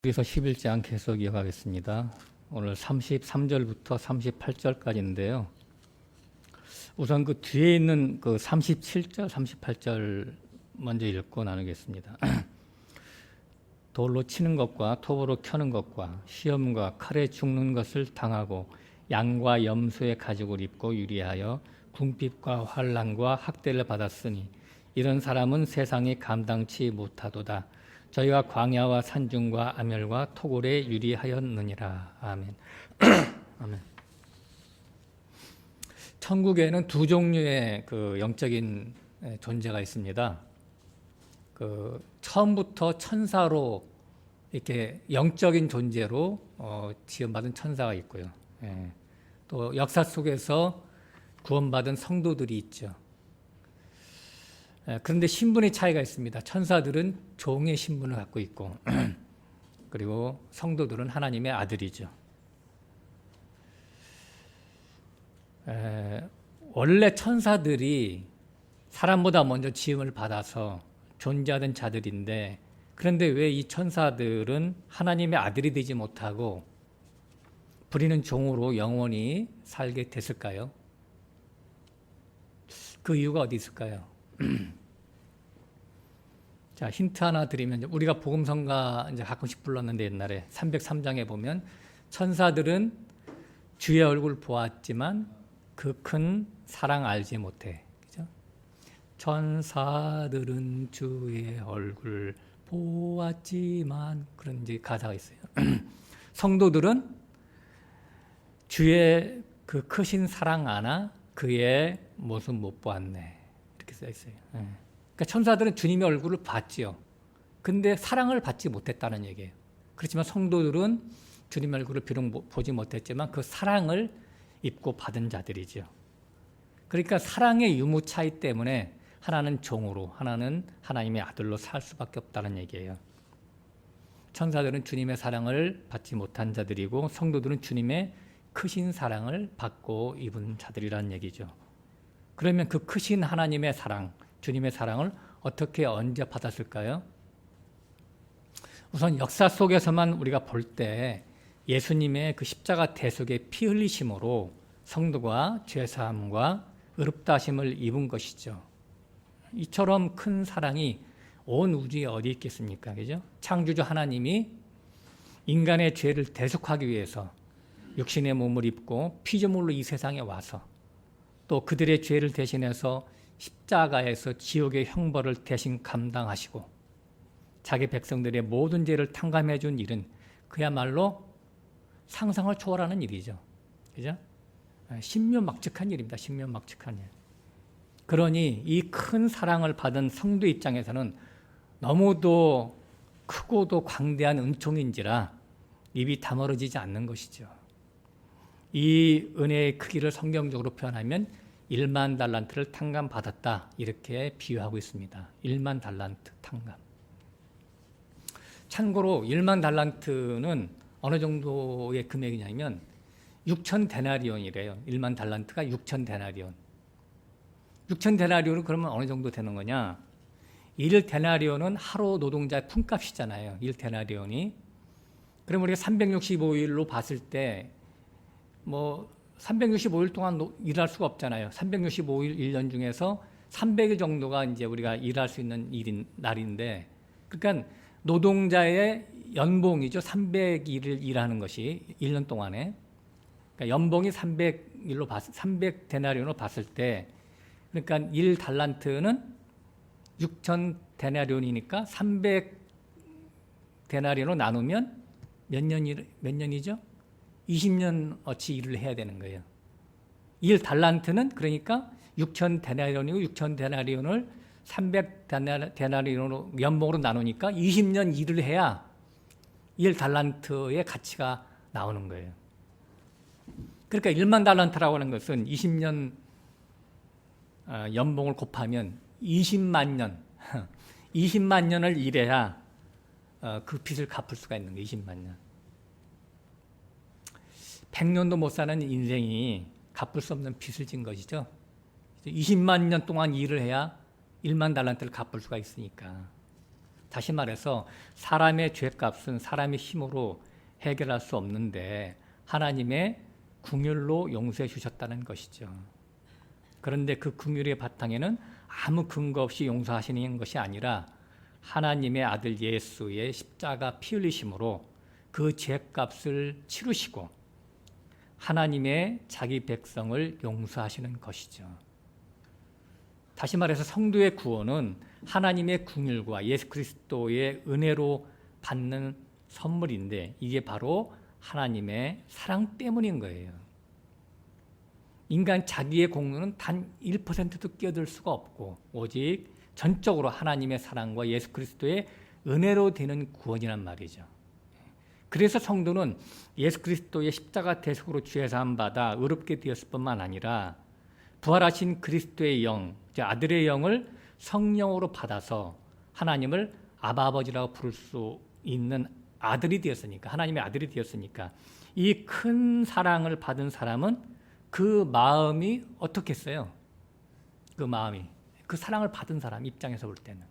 여기서 11장 계속 이어가겠습니다. 오늘 33절부터 38절까지인데요. 우선 그 뒤에 있는 그 37절, 38절 먼저 읽고 나누겠습니다. 돌로 치는 것과 톱으로 켜는 것과 시험과 칼에 죽는 것을 당하고 양과 염소의 가죽을 입고 유리하여 궁핍과 환난과 학대를 받았으니 이런 사람은 세상이 감당치 못하도다. 저희가 광야와 산중과 암열과 토굴에 유리하였느니라. 아멘. 아멘. 천국에는 두 종류의 그 영적인 존재가 있습니다. 그 처음부터 천사로 이렇게 영적인 존재로 지음받은 천사가 있고요. 또 역사 속에서 구원받은 성도들이 있죠. 그런데 신분의 차이가 있습니다. 천사들은 종의 신분을 갖고 있고 그리고 성도들은 하나님의 아들이죠. 원래 천사들이 사람보다 먼저 지음을 받아서 존재하던 자들인데, 그런데 왜 이 천사들은 하나님의 아들이 되지 못하고 부리는 종으로 영원히 살게 됐을까요? 그 이유가 어디 있을까요? 자, 힌트 하나 드리면, 우리가 복음성가 이제 가끔씩 불렀는데 옛날에 303장에 보면 천사들은 주의 얼굴 보았지만 그 큰 사랑 알지 못해. 그죠? 천사들은 주의 얼굴 보았지만, 그런 이제 가사가 있어요. 성도들은 주의 그 크신 사랑 아나 그의 모습 못 보았네. 이렇게 써 있어요. 그러니까 천사들은 주님의 얼굴을 봤지요. 근데 사랑을 받지 못했다는 얘기예요. 그렇지만 성도들은 주님의 얼굴을 비록 보지 못했지만 그 사랑을 입고 받은 자들이죠. 그러니까 사랑의 유무 차이 때문에 하나는 종으로, 하나는 하나님의 아들로 살 수밖에 없다는 얘기예요. 천사들은 주님의 사랑을 받지 못한 자들이고 성도들은 주님의 크신 사랑을 받고 입은 자들이라는 얘기죠. 그러면 그 크신 하나님의 사랑, 주님의 사랑을 어떻게 언제 받았을까요? 우선 역사 속에서만 우리가 볼 때 예수님의 그 십자가 대속의 피 흘리심으로 성도가 죄사함과 의롭다 하심을 입은 것이죠. 이처럼 큰 사랑이 온 우주에 어디 있겠습니까? 그죠? 창조주 하나님이 인간의 죄를 대속하기 위해서 육신의 몸을 입고 피조물로 이 세상에 와서 또 그들의 죄를 대신해서 십자가에서 지옥의 형벌을 대신 감당하시고 자기 백성들의 모든 죄를 탕감해 준 일은 그야말로 상상을 초월하는 일이죠. 그죠? 신묘막측한 일입니다. 신묘막측한 일. 그러니 이 큰 사랑을 받은 성도 입장에서는 너무도 크고도 광대한 은총인지라 입이 다물어지지 않는 것이죠. 이 은혜의 크기를 성경적으로 표현하면 1만 달란트를 탕감받았다, 이렇게 비유하고 있습니다. 1만 달란트 탕감. 참고로 1만 달란트는 어느 정도의 금액이냐면 6천 데나리온이래요. 1만 달란트가 6천 데나리온. 6천 데나리온은 그러면 어느 정도 되는 거냐? 1 데나리온은 하루 노동자의 품값이잖아요. 1 데나리온이. 그럼 우리가 365일로 봤을 때 365일 동안 일할 수가 없잖아요. 365일 1년 중에서 300일 정도가 이제 우리가 일할 수 있는 날인데, 그러니까 노동자의 연봉이죠. 300일을 일하는 것이 1년 동안에. 그러니까 연봉이 300 데나리온으로 봤을 때, 그러니까 1 달란트는 6천 데나리온이니까 300 데나리온으로 나누면 몇 년이죠? 20년어치 일을 해야 되는 거예요. 1 달란트는 그러니까 6천 데나리온이고 6천 데나리온을 300 데나리온으로 연봉으로 나누니까 20년 일을 해야 1 달란트의 가치가 나오는 거예요. 그러니까 1만 달란트라고 하는 것은 20년 연봉을 곱하면 20만 년, 20만 년을 일해야 그 빚을 갚을 수가 있는 거예요. 20만 년. 100년도 못 사는 인생이 갚을 수 없는 빚을 진 것이죠. 20만 년 동안 일을 해야 1만 달란트를 갚을 수가 있으니까. 다시 말해서 사람의 죄값은 사람의 힘으로 해결할 수 없는데 하나님의 긍휼로 용서해 주셨다는 것이죠. 그런데 그 긍휼의 바탕에는 아무 근거 없이 용서하시는 것이 아니라 하나님의 아들 예수의 십자가 피 흘리심으로 그 죄값을 치르시고 하나님의 자기 백성을 용서하시는 것이죠. 다시 말해서 성도의 구원은 하나님의 긍휼과 예수 그리스도의 은혜로 받는 선물인데 이게 바로 하나님의 사랑 때문인 거예요. 인간 자기의 공로는 단 1%도 끼어들 수가 없고 오직 전적으로 하나님의 사랑과 예수 그리스도의 은혜로 되는 구원이란 말이죠. 그래서 성도는 예수 그리스도의 십자가 대속으로 죄 사함 받아 의롭게 되었을 뿐만 아니라 부활하신 그리스도의 영, 아들의 영을 성령으로 받아서 하나님을 아바 아버지라고 부를 수 있는 아들이 되었으니까, 하나님의 아들이 되었으니까 이 큰 사랑을 받은 사람은 그 마음이 어떻겠어요? 그 마음이, 그 사랑을 받은 사람 입장에서 볼 때는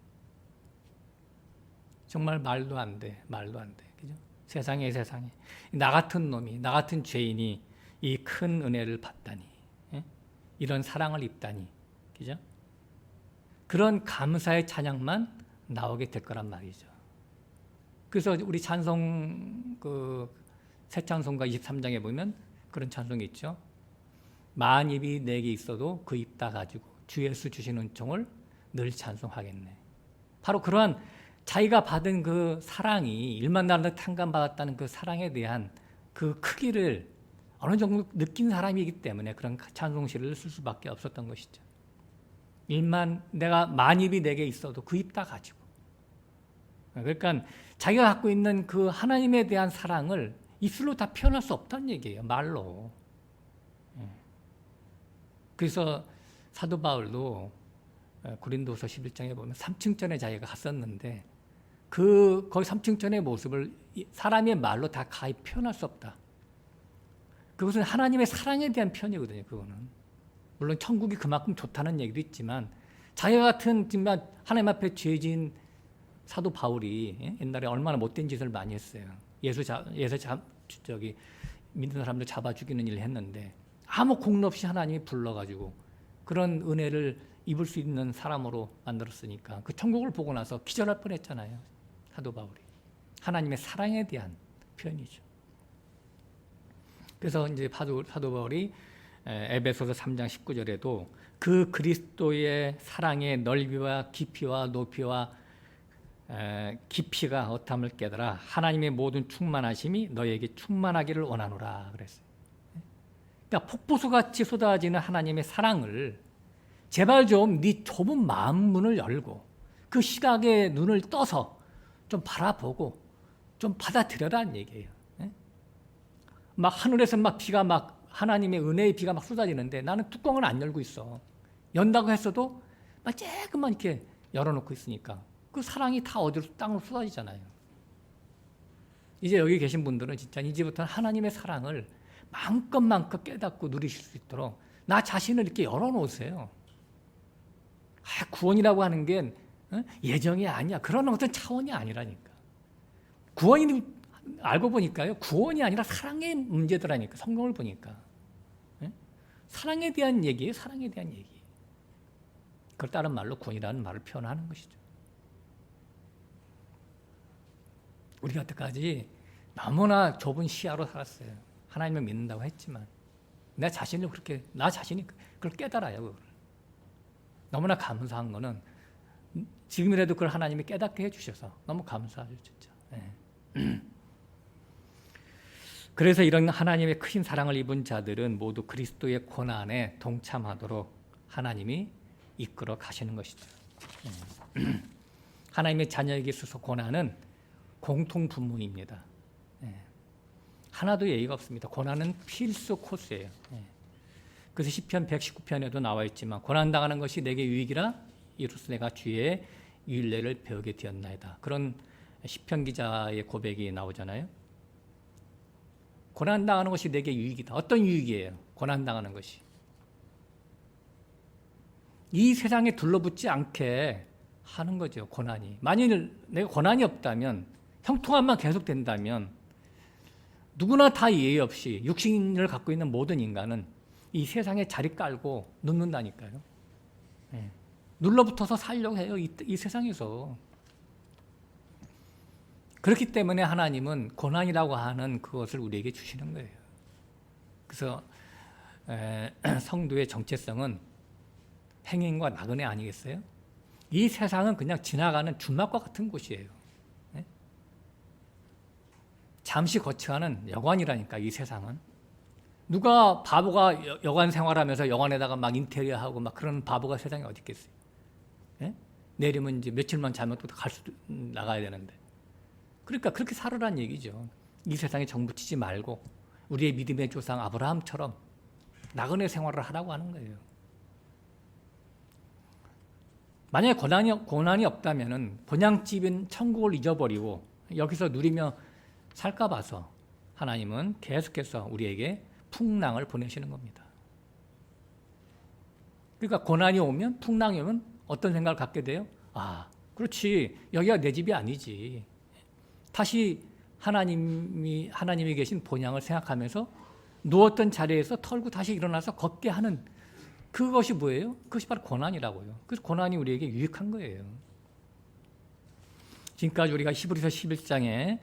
정말 말도 안 돼, 말도 안 돼, 그죠? 세상에 나 같은 놈이, 나 같은 죄인이 이 큰 은혜를 받다니, 예? 이런 사랑을 입다니, 그죠? 그런 감사의 찬양만 나오게 될 거란 말이죠. 그래서 우리 찬송 새 찬송가 23장에 보면 그런 찬송이 있죠. 만 입이 내게 있어도 그 입 다 가지고 주 예수 주신 은총을 늘 찬송하겠네. 바로 그러한 자기가 받은 그 사랑이 일만 나라도 탕감받았다는 그 사랑에 대한 그 크기를 어느 정도 느낀 사람이기 때문에 그런 찬송시를 쓸 수밖에 없었던 것이죠. 내가 만입이 내게 있어도 그 입 다 가지고. 그러니까 자기가 갖고 있는 그 하나님에 대한 사랑을 입술로 다 표현할 수 없다는 얘기예요. 말로. 그래서 사도 바울도 고린도서 11장에 보면 3층전에 자기가 갔었는데 거기 3층전의 모습을 사람의 말로 다 가히 표현할 수 없다. 그것은 하나님의 사랑에 대한 표현이거든요. 그거는. 물론 천국이 그만큼 좋다는 얘기도 있지만 자기와 같은 정말 하나님 앞에 죄진 사도 바울이 옛날에 얼마나 못된 짓을 많이 했어요. 믿는 사람들 잡아 죽이는 일을 했는데 아무 공로 없이 하나님이 불러가지고 그런 은혜를 입을 수 있는 사람으로 만들었으니까 그 천국을 보고 나서 기절할 뻔했잖아요. 사도 바울이. 하나님의 사랑에 대한 표현이죠. 그래서 이제 사도 바울이 에베소서 3장 19절에도 그 그리스도의 사랑의 넓이와 깊이와 높이와 깊이가 어떠함을 깨달아 하나님의 모든 충만하심이 너에게 충만하기를 원하노라 그랬어요. 그러니까 폭포수같이 쏟아지는 하나님의 사랑을 제발 좀 네 좁은 마음 문을 열고 그 시각의 눈을 떠서 좀 바라보고 좀 받아들여라는 얘기예요. 막 하늘에서 막 비가 막 하나님의 은혜의 비가 막 쏟아지는데 나는 뚜껑을 안 열고 있어. 연다고 했어도 막 조금만 이렇게 열어놓고 있으니까 그 사랑이 다 어디로 땅으로 쏟아지잖아요. 이제 여기 계신 분들은 진짜 이제부터는 하나님의 사랑을 마음껏 깨닫고 누리실 수 있도록 나 자신을 이렇게 열어놓으세요. 구원이라고 하는 게 예정이 아니야. 그런 어떤 차원이 아니라니까. 구원이 알고 보니까요. 구원이 아니라 사랑의 문제더라니까. 성경을 보니까. 사랑에 대한 얘기예요. 사랑에 대한 얘기. 그걸 다른 말로 구원이라는 말을 표현하는 것이죠. 우리가 여태까지 너무나 좁은 시야로 살았어요. 하나님을 믿는다고 했지만 나 자신이 그걸 깨달아요. 그걸. 너무나 감사한 거는 지금이라도 그걸 하나님이 깨닫게 해주셔서 너무 감사하죠. 진짜. 네. 그래서 이런 하나님의 큰 사랑을 입은 자들은 모두 그리스도의 고난에 동참하도록 하나님이 이끌어 가시는 것이죠. 하나님의 자녀에게 있어서 고난은 공통 분모입니다. 하나도 예의가 없습니다. 고난은 필수 코스예요. 그래서 시편 119편에도 나와 있지만 고난당하는 것이 내게 유익이라 이로써 내가 주의 율례를 배우게 되었나이다. 그런 시편 기자의 고백이 나오잖아요. 고난당하는 것이 내게 유익이다. 어떤 유익이에요? 고난당하는 것이. 이 세상에 둘러붙지 않게 하는 거죠. 고난이. 만일 내가 고난이 없다면, 형통함만 계속 된다면 누구나 다 예의 없이 육신을 갖고 있는 모든 인간은 이 세상에 자리 깔고 눕는다니까요. 예. 눌러붙어서 살려고 해요. 이 세상에서. 그렇기 때문에 하나님은 고난이라고 하는 그것을 우리에게 주시는 거예요. 그래서 성도의 정체성은 행인과 나그네 아니겠어요? 이 세상은 그냥 지나가는 주막과 같은 곳이에요. 네? 잠시 거쳐가는 여관이라니까, 이 세상은. 누가 바보가 여관 생활하면서 여관에다가 막 인테리어하고 막 그런 바보가 세상에 어디 있겠어요? 네? 내일이면 이제 며칠만 자면 또 나가야 되는데. 그러니까 그렇게 살으란 얘기죠. 이 세상에 정붙이지 말고 우리의 믿음의 조상 아브라함처럼 나그네 생활을 하라고 하는 거예요. 만약에 고난이 없다면 본향집인 천국을 잊어버리고 여기서 누리며 살까 봐서 하나님은 계속해서 우리에게 풍랑을 보내시는 겁니다. 그러니까 고난이 오면, 풍랑이 오면 어떤 생각을 갖게 돼요? 아, 그렇지, 여기가 내 집이 아니지. 다시 하나님이 계신 본향을 생각하면서 누웠던 자리에서 털고 다시 일어나서 걷게 하는 그것이 뭐예요? 그것이 바로 고난이라고요. 그래서 고난이 우리에게 유익한 거예요. 지금까지 우리가 히브리서 11장에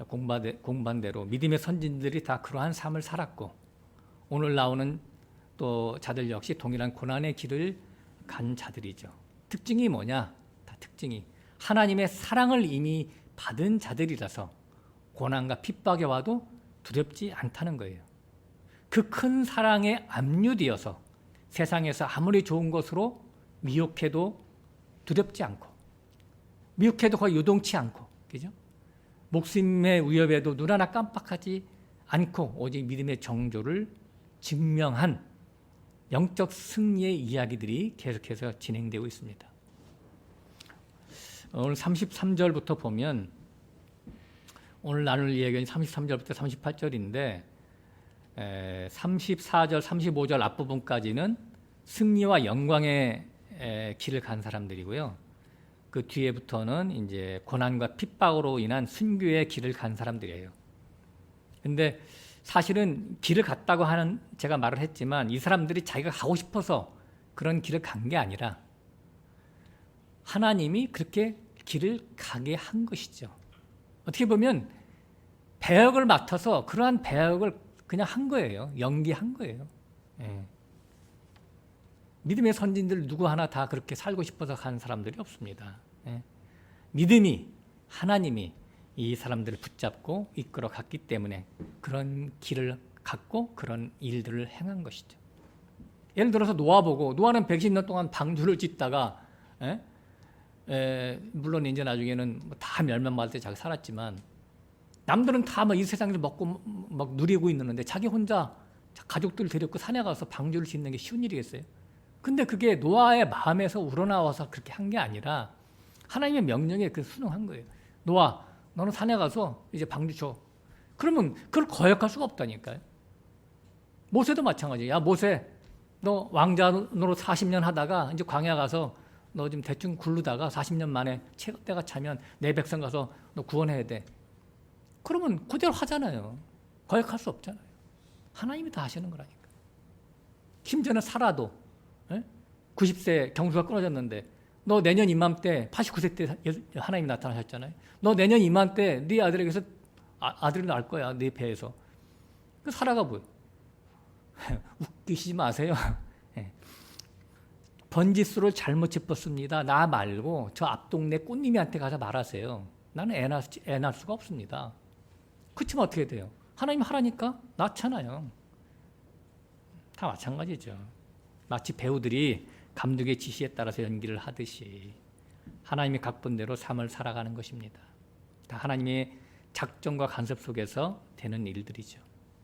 공부한 대로 믿음의 선진들이 다 그러한 삶을 살았고, 오늘 나오는 또 자들 역시 동일한 고난의 길을 간 자들이죠. 특징이 뭐냐? 다 특징이 하나님의 사랑을 이미 받은 자들이라서 고난과 핍박에 와도 두렵지 않다는 거예요. 그 큰 사랑에 압류되어서 세상에서 아무리 좋은 것으로 미혹해도 두렵지 않고, 미혹해도 거의 요동치 않고, 그죠? 목숨의 위협에도 눈 하나 깜빡하지 않고 오직 믿음의 정조를 증명한 영적 승리의 이야기들이 계속해서 진행되고 있습니다. 오늘 33절부터 보면, 오늘 나눌 이야기는 33절부터 38절인데 34절, 35절 앞부분까지는 승리와 영광의 길을 간 사람들이고요. 그 뒤에부터는 이제 고난과 핍박으로 인한 순교의 길을 간 사람들이에요. 근데 사실은 길을 갔다고 하는, 제가 말을 했지만 이 사람들이 자기가 가고 싶어서 그런 길을 간 게 아니라 하나님이 그렇게 길을 가게 한 것이죠. 어떻게 보면 배역을 맡아서 그러한 배역을 그냥 한 거예요. 연기한 거예요. 예. 믿음의 선진들 누구 하나 다 그렇게 살고 싶어서 간 사람들이 없습니다. 예. 믿음이, 하나님이 이 사람들을 붙잡고 이끌어 갔기 때문에 그런 길을 갖고 그런 일들을 행한 것이죠. 예를 들어서 노아 보고, 노아는 110년 동안 방주를 짓다가 물론 이제 나중에는 다 멸망받을 때 자기 살았지만, 남들은 다 이 세상에서 먹고 막 누리고 있는데 자기 혼자 가족들 데리고 산에 가서 방주를 짓는 게 쉬운 일이겠어요? 근데 그게 노아의 마음에서 우러나와서 그렇게 한 게 아니라 하나님의 명령에 그 순응한 거예요. 노아, 너는 산에 가서 이제 방주 줘. 그러면 그걸 거역할 수가 없다니까요. 모세도 마찬가지예요. 야, 모세, 너 왕자 노릇 40년 하다가 이제 광야 가서 너 좀 대충 굴르다가 40년 만에 때가 차면 내 백성 가서 너 구원해야 돼. 그러면 그대로 하잖아요. 거역할 수 없잖아요. 하나님이 다 하시는 거라니까. 심지어는 살아도 90세 경수가 끊어졌는데 너 내년 이맘때 89세 때 하나님이 나타나셨잖아요. 너 내년 이맘때 네 아들에게서 아들이 날 거야. 네 배에서. 살아가 보여. 웃기시지 마세요. 번지수를 잘못 짚었습니다. 나 말고 저 앞동네 꽃님이한테 가서 말하세요. 나는 애 낳을 수가 없습니다. 그치만 어떻게 돼요? 하나님 하라니까 낳잖아요. 다 마찬가지죠. 마치 배우들이 감독의 지시에 따라서 연기를 하듯이 하나님의 각본대로 삶을 살아가는 것입니다. 다 하나님의 작정과 간섭 속에서 되는 일들이죠.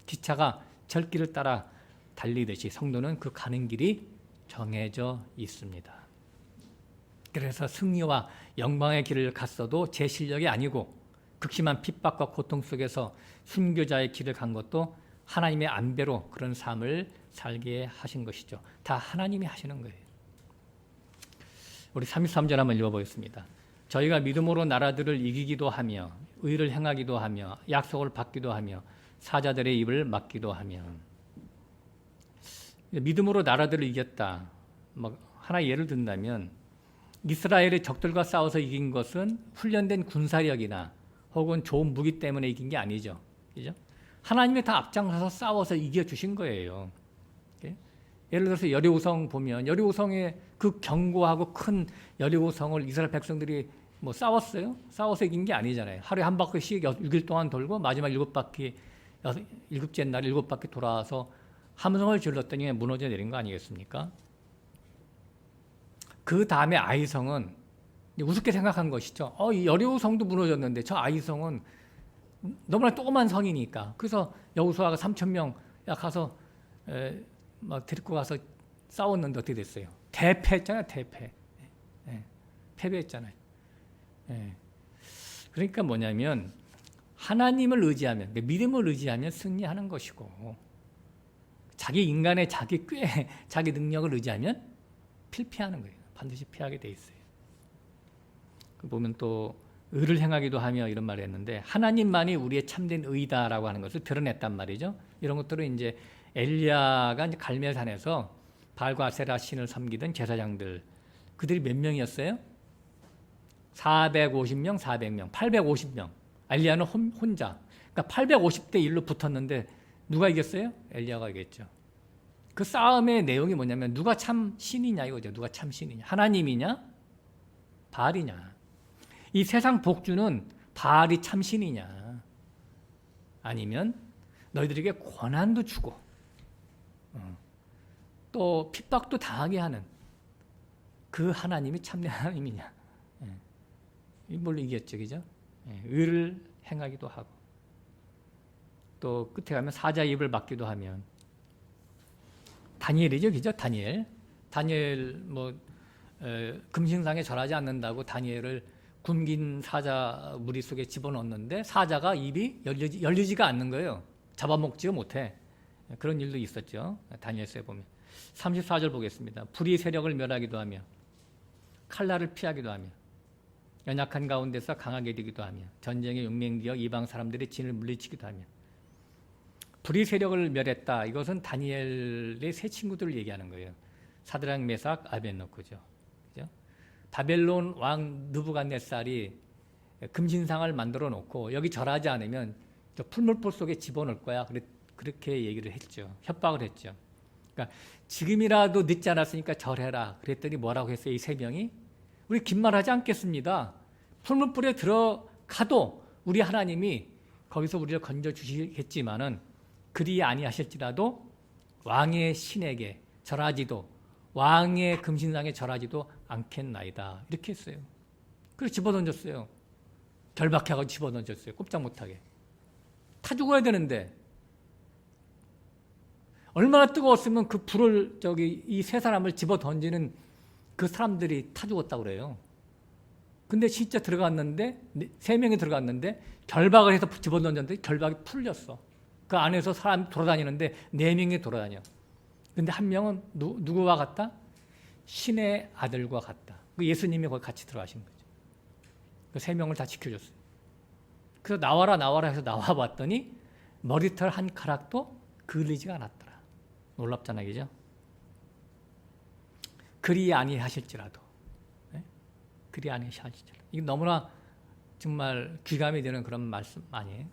기차가 절길을 따라 달리듯이 성도는 그 가는 길이 정해져 있습니다. 그래서 승리와 영광의 길을 갔어도 제 실력이 아니고 극심한 핍박과 고통 속에서 순교자의 길을 간 것도 하나님의 안배로 그런 삶을 살게 하신 것이죠. 다 하나님이 하시는 거예요. 우리 33절 한번 읽어보겠습니다. 저희가 믿음으로 나라들을 이기기도 하며 의를 행하기도 하며 약속을 받기도 하며 사자들의 입을 막기도 하며. 믿음으로 나라들을 이겼다. 하나 예를 든다면 이스라엘의 적들과 싸워서 이긴 것은 훈련된 군사력이나 혹은 좋은 무기 때문에 이긴 게 아니죠. 그죠? 하나님이 다 앞장서서 싸워서 이겨주신 거예요. 예를 들어서 여리고성 보면 여리고성의 그 견고하고 큰 여리고성을 이스라엘 백성들이 싸웠어요? 싸워서 이긴 게 아니잖아요. 하루에 한 바퀴씩 6일 동안 돌고 마지막 7바퀴, 7째 날 7바퀴 돌아와서 함성을 질렀더니 무너져 내린 거 아니겠습니까? 그 다음에 아이성은 우습게 생각한 것이죠. 이 여리고성도 무너졌는데 저 아이성은 너무나 조그만 성이니까. 그래서 여호수아가 3,000명 가서 데리고 가서 싸웠는데 어떻게 됐어요? 대패했잖아요. 대패. 패배했잖아요. 그러니까 뭐냐면 하나님을 의지하면, 믿음을 의지하면 승리하는 것이고 자기 인간의 자기 꾀, 자기 능력을 의지하면 필패하는 거예요. 반드시 패하게 돼 있어요. 보면 또 의를 행하기도 하며 이런 말을 했는데 하나님만이 우리의 참된 의다라고 하는 것을 드러냈단 말이죠. 이런 것들은 이제 엘리야가 이제 갈멜산에서 바알과 아세라 신을 섬기던 제사장들, 그들이 몇 명이었어요? 450명, 400명, 850명. 엘리야는 혼자. 그러니까 850대 1로 붙었는데 누가 이겼어요? 엘리야가 이겼죠. 그 싸움의 내용이 뭐냐면 누가 참 신이냐 이거죠. 누가 참 신이냐. 하나님이냐? 바알이냐. 이 세상 복주는 바알이 참 신이냐. 아니면 너희들에게 권한도 주고 또 핍박도 당하게 하는 그 하나님이 참된 하나님이냐. 이걸로 이겼죠. 그죠? 의를 행하기도 하고 또 끝에 가면 사자 입을 막기도 하면 다니엘이죠. 그죠? 다니엘 금신상에 절하지 않는다고 다니엘을 굶긴 사자 무리 속에 집어넣었는데 사자가 입이 열리지가 않는 거예요. 잡아먹지도 못해. 그런 일도 있었죠. 다니엘서에 보면. 34절 보겠습니다. 불의 세력을 멸하기도 하며 칼날을 피하기도 하며 연약한 가운데서 강하게 되기도 하며 전쟁에 용맹되어 이방 사람들의 진을 물리치기도 하며. 불의 세력을 멸했다. 이것은 다니엘의 세 친구들을 얘기하는 거예요. 사드락, 메삭, 아벳노고죠. 그죠? 바벨론 왕 느부갓네살이 금신상을 만들어 놓고 여기 절하지 않으면 저 풀물불 속에 집어넣을 거야. 그렇게 얘기를 했죠. 협박을 했죠. 그러니까 지금이라도 늦지 않았으니까 절해라. 그랬더니 뭐라고 했어요? 이 세 명이? 우리 긴 말 하지 않겠습니다. 풀물불에 들어가도 우리 하나님이 거기서 우리를 건져주시겠지만은 그리 아니하실지라도 왕의 신에게 절하지도 왕의 금신상에 절하지도 않겠나이다. 이렇게 했어요. 그래서 집어던졌어요. 결박해가지고 집어던졌어요. 꼼짝 못하게. 타 죽어야 되는데 얼마나 뜨거웠으면 그 불을 이 세 사람을 집어던지는 그 사람들이 타 죽었다고 그래요. 근데 진짜 들어갔는데 세 명이 들어갔는데 결박을 해서 집어던졌는데 결박이 풀렸어. 그 안에서 사람이 돌아다니는데 4명이 돌아다녀. 근데 한 명은 누구와 같다? 신의 아들과 같다. 예수님이 거기 같이 들어가신 거죠. 그 3명을 다 지켜줬어요. 그래서 나와라 해서 나와봤더니 머리털 한 가락도 그을리지가 않았더라. 놀랍잖아요. 그죠? 그리 아니하실지라도. 네? 그리 아니하실지라도. 이게 너무나 정말 귀감이 되는 그런 말씀 아니에요?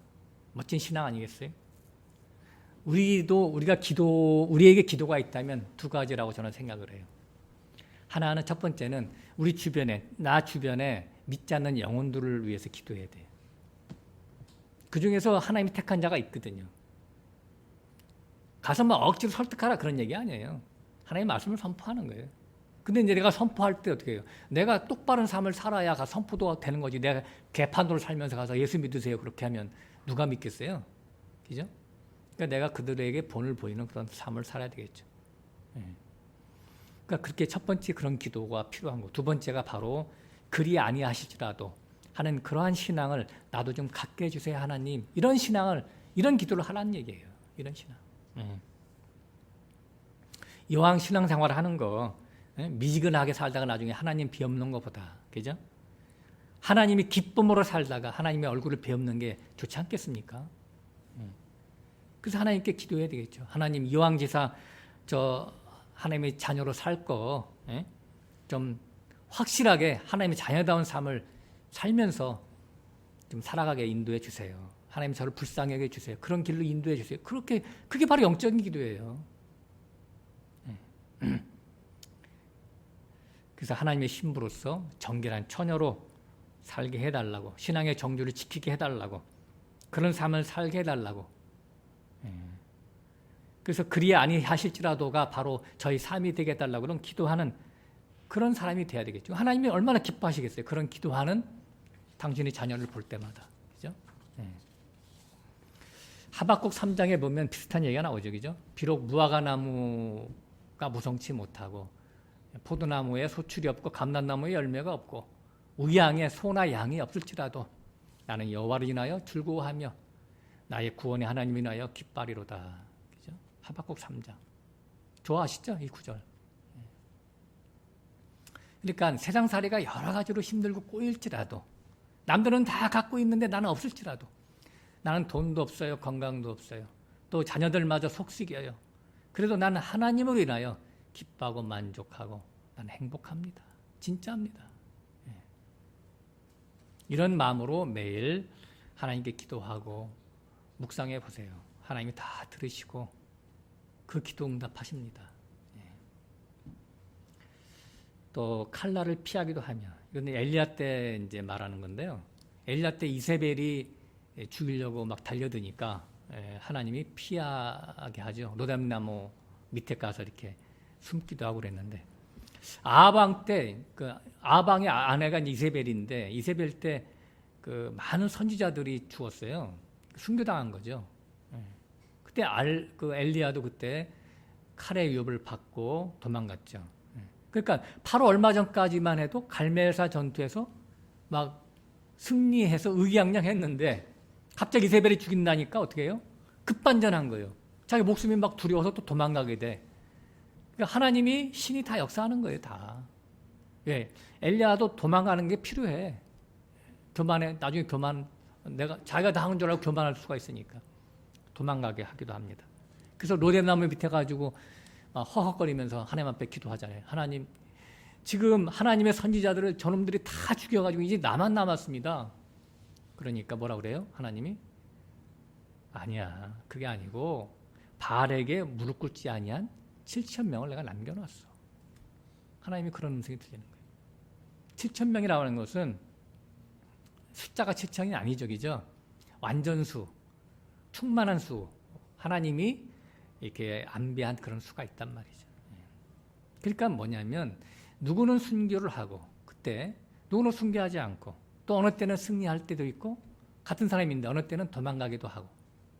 멋진 신앙 아니겠어요? 우리에게 기도가 있다면 2가지라고 저는 생각을 해요. 하나는 첫 번째는 우리 주변에, 나 주변에 믿지 않는 영혼들을 위해서 기도해야 돼요. 그 중에서 하나님이 택한 자가 있거든요. 가서 막 억지로 설득하라 그런 얘기 아니에요. 하나님의 말씀을 선포하는 거예요. 근데 이제 내가 선포할 때 어떻게 해요? 내가 똑바른 삶을 살아야 선포도 되는 거지. 내가 개판도로 살면서 가서 예수 믿으세요. 그렇게 하면 누가 믿겠어요? 그죠? 그러니까 내가 그들에게 본을 보이는 그런 삶을 살아야 되겠죠. 그러니까 그렇게 첫 번째 그런 기도가 필요한 거. 두 번째가 바로 그리 아니하실지라도 하는 그러한 신앙을 나도 좀 갖게 해주세요 하나님. 이런 신앙을, 이런 기도를 하라는 얘기예요. 이런 신앙. 이왕 신앙생활을 하는 거 미지근하게 살다가 나중에 하나님 비없는 것보다, 그죠? 하나님이 기쁨으로 살다가 하나님의 얼굴을 비없는 게 좋지 않겠습니까? 그래서 하나님께 기도해야 되겠죠. 하나님, 이왕지사 저 하나님의 자녀로 살 거 좀 확실하게 하나님의 자녀다운 삶을 살면서 좀 살아가게 인도해 주세요. 하나님, 저를 불쌍히 여겨 주세요. 그런 길로 인도해 주세요. 그게 바로 영적인 기도예요. 그래서 하나님의 신부로서 정결한 처녀로 살게 해달라고, 신앙의 정주를 지키게 해달라고, 그런 삶을 살게 해달라고. 그래서 그리 아니하실지라도가 바로 저희 삶이 되게 해달라고 그런 기도하는 그런 사람이 돼야 되겠죠. 하나님이 얼마나 기뻐하시겠어요. 그런 기도하는 당신의 자녀를 볼 때마다. 그죠? 하박국 3장에 보면 비슷한 얘기가 나오죠. 그죠? 비록 무화과나무가 무성치 못하고 포도나무에 소출이 없고 감람나무에 열매가 없고 우양에 소나 양이 없을지라도 나는 여호와를 인하여 즐거워하며 나의 구원의 하나님을 인하여 기뻐하리로다. 그죠? 하박국 3장. 좋아하시죠? 이 구절. 그러니까 세상살이가 여러 가지로 힘들고 꼬일지라도, 남들은 다 갖고 있는데 나는 없을지라도, 나는 돈도 없어요, 건강도 없어요, 또 자녀들마저 속썩여요. 그래도 나는 하나님으로 인하여 기뻐하고 만족하고 나는 행복합니다. 진짜입니다. 이런 마음으로 매일 하나님께 기도하고 묵상해 보세요. 하나님이 다 들으시고 그 기도 응답하십니다. 또 칼날을 피하기도 하며, 이건 엘리야 때 이제 말하는 건데요. 엘리야 때 이세벨이 죽이려고 막 달려드니까 하나님이 피하게 하죠. 로뎀나무 밑에 가서 이렇게 숨기도 하고 그랬는데, 아방 때 그 아방의 아내가 이세벨인데, 이세벨 때 그 많은 선지자들이 죽었어요. 순교당한 거죠. 그때 그 엘리야도 그때 칼의 위협을 받고 도망갔죠. 그러니까 바로 얼마 전까지만 해도 갈멜사 전투에서 막 승리해서 의기양양했는데 갑자기 이세벨이 죽인다니까 어떻게 해요? 급반전한 거예요. 자기 목숨이 막 두려워서 또 도망가게 돼. 그러니까 하나님이, 신이 다 역사하는 거예요, 다. 예, 엘리야도 도망가는 게 필요해. 나중에 자기가 다 한 줄 알고 교만할 수가 있으니까 도망가게 하기도 합니다. 그래서 로뎀나무 밑에 가지고 허헉거리면서 하나님 앞에 기도하잖아요. 하나님, 지금 하나님의 선지자들을 저놈들이 다 죽여가지고 이제 나만 남았습니다. 그러니까 뭐라 그래요? 하나님이 아니야, 그게 아니고 바알에게 무릎 꿇지 아니한 7,000명을 내가 남겨놨어. 하나님이 그런 음성이 들리는 거예요. 7,000명이라고 하는 것은 숫자가 7,000이 아니죠, 그죠? 완전수, 충만한 수, 하나님이 이렇게 안배한 그런 수가 있단 말이죠. 그러니까 뭐냐면, 누구는 순교를 하고, 그때 누구는 순교하지 않고, 또 어느 때는 승리할 때도 있고, 같은 사람인데 어느 때는 도망가기도 하고,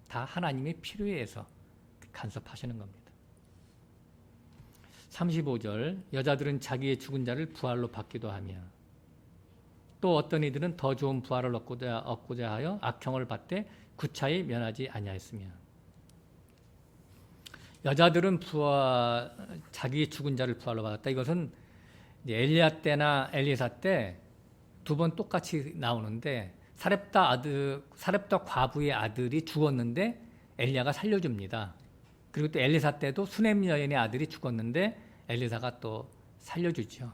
다 하나님의 필요에 의해서 간섭하시는 겁니다. 35절, 여자들은 자기의 죽은 자를 부활로 받기도 하며, 또 어떤 이들은 더 좋은 부활을 얻고자 하여 악형을 받되 구차히 면하지 아니하였으며. 여자들은 자기의 죽은 자를 부활로 받았다. 이것은 엘리야 때나 엘리사 때 두 번 똑같이 나오는데, 사렙다 과부의 아들이 죽었는데 엘리야가 살려줍니다. 그리고 또 엘리사 때도 수넴 여인의 아들이 죽었는데 엘리사가 또 살려주죠.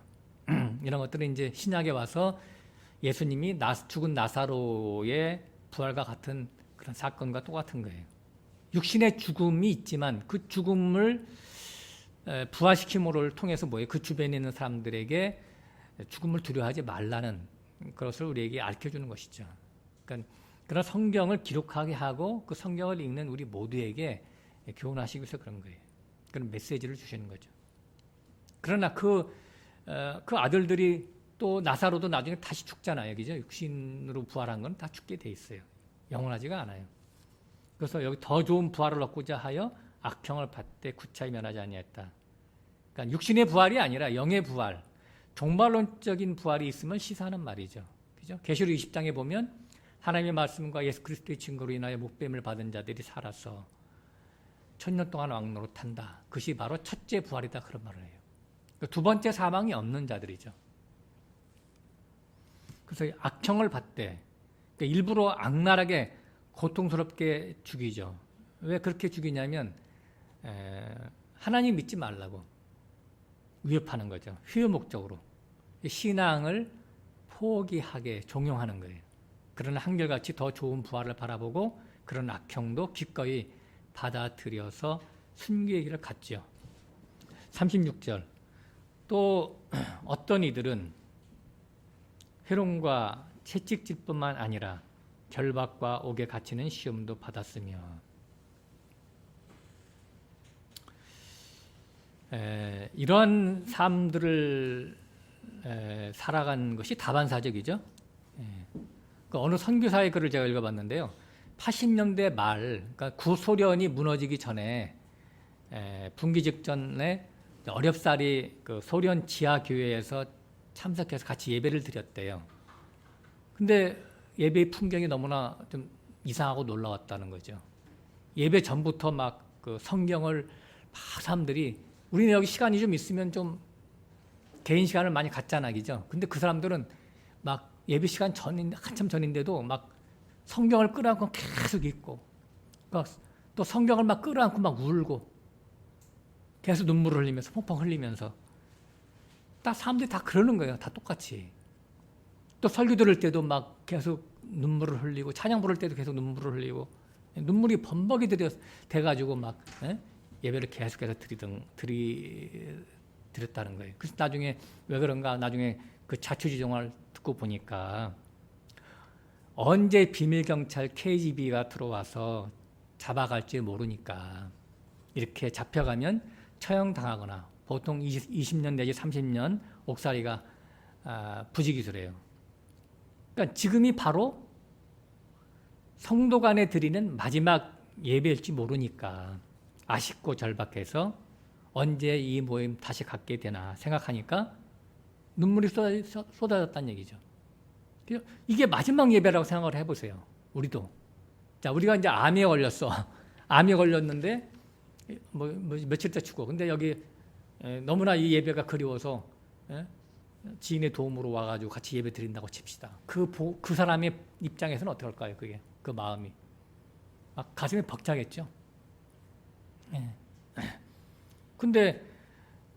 이런 것들은 이제 신약에 와서 예수님이 죽은 나사로의 부활과 같은 그런 사건과 똑같은 거예요. 육신의 죽음이 있지만 그 죽음을 부활시킴으로를 통해서 뭐예요? 그 주변에 있는 사람들에게 죽음을 두려워하지 말라는 그것을 우리에게 알려주는 것이죠. 그러니까 그런 성경을 기록하게 하고 그 성경을 읽는 우리 모두에게 교훈하시기 위해서 그런 거예요. 그런 메시지를 주시는 거죠. 그러나 그 아들들이 또 나사로도 나중에 다시 죽잖아요. 그죠? 육신으로 부활한 건 다 죽게 돼 있어요. 영원하지가 않아요. 그래서 여기 더 좋은 부활을 얻고자 하여 악형을 받되 구차히 면하지 아니했다. 그러니까 육신의 부활이 아니라 영의 부활, 종말론적인 부활이 있으면 시사하는 말이죠. 그죠? 계시록 20장에 보면 하나님의 말씀과 예수 그리스도의 증거로 인하여 목뱀을 받은 자들이 살아서 1000년 동안 왕노릇한다. 그것이 바로 첫째 부활이다. 그런 말을 해요. 두 번째 사망이 없는 자들이죠. 그래서 악형을 받되 일부러 악랄하게 고통스럽게 죽이죠. 왜 그렇게 죽이냐면 하나님 믿지 말라고 위협하는 거죠. 휴유 목적으로 신앙을 포기하게 종용하는 거예요. 그러나 한결같이 더 좋은 부활을 바라보고 그런 악형도 기꺼이 받아들여서 순교의 길을 갔죠. 36절 또 어떤 이들은 회롱과 채찍질뿐만 아니라 결박과 옥에 갇히는 시험도 받았으며 이런 삶들을 살아간 것이 다반사적이죠. 그 어느 선교사의 글을 제가 읽어봤는데요. 80년대 말, 그러니까 구소련이 무너지기 전에 분기 직전에 어렵사리 그 소련 지하교회에서 참석해서 같이 예배를 드렸대요. 근데 예배의 풍경이 너무나 좀 이상하고 놀라웠다는 거죠. 예배 전부터 막 그 성경을 막 사람들이 우리는 여기 시간이 좀 있으면 좀 개인 시간을 많이 갖잖아, 그죠? 근데 그 사람들은 막 예배 시간 한참 전인데도 막 성경을 끌어안고 계속 읽고, 또 성경을 막 끌어안고 막 울고, 계속 눈물을 흘리면서, 펑펑 흘리면서. 딱 사람들이 다 그러는 거예요. 다 똑같이. 또 설교 들을 때도 막 계속 눈물을 흘리고, 찬양 부를 때도 계속 눈물을 흘리고, 눈물이 범벅이 돼가지고 막, 예배를 계속해서 드렸다는 거예요. 그래서 나중에 왜 그런가? 나중에 그 자초지종을 듣고 보니까 언제 비밀경찰 KGB가 들어와서 잡아갈지 모르니까 이렇게 잡혀가면 처형당하거나 보통 20년 내지 30년 옥살이가 부지기수래요. 그러니까 지금이 바로 성도 간에 드리는 마지막 예배일지 모르니까 아쉽고 절박해서 언제 이 모임 다시 갖게 되나 생각하니까 눈물이 쏟아졌다는 얘기죠. 이게 마지막 예배라고 생각을 해보세요. 우리도. 자, 우리가 이제 암에 걸렸어. 암에 걸렸는데 며칠 때 죽어. 근데 여기 너무나 이 예배가 그리워서 지인의 도움으로 와가지고 같이 예배 드린다고 칩시다. 그 사람의 입장에서는 어떻게 할까요? 그게 그 마음이 막 가슴이 벅차겠죠. 근데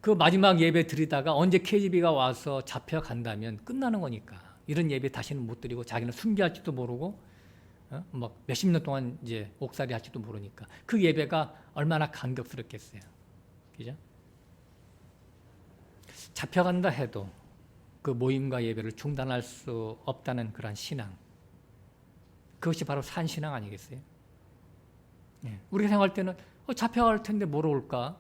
그 마지막 예배 드리다가 언제 KGB가 와서 잡혀간다면 끝나는 거니까 이런 예배 다시는 못 드리고 자기는 순교할지도 모르고 막 몇십 년 동안 이제 옥살이 할지도 모르니까 그 예배가 얼마나 감격스럽겠어요. 그죠? 잡혀간다 해도 그 모임과 예배를 중단할 수 없다는 그런 신앙. 그것이 바로 산신앙 아니겠어요? 우리가 생각할 때는 잡혀갈 텐데 뭐로 올까?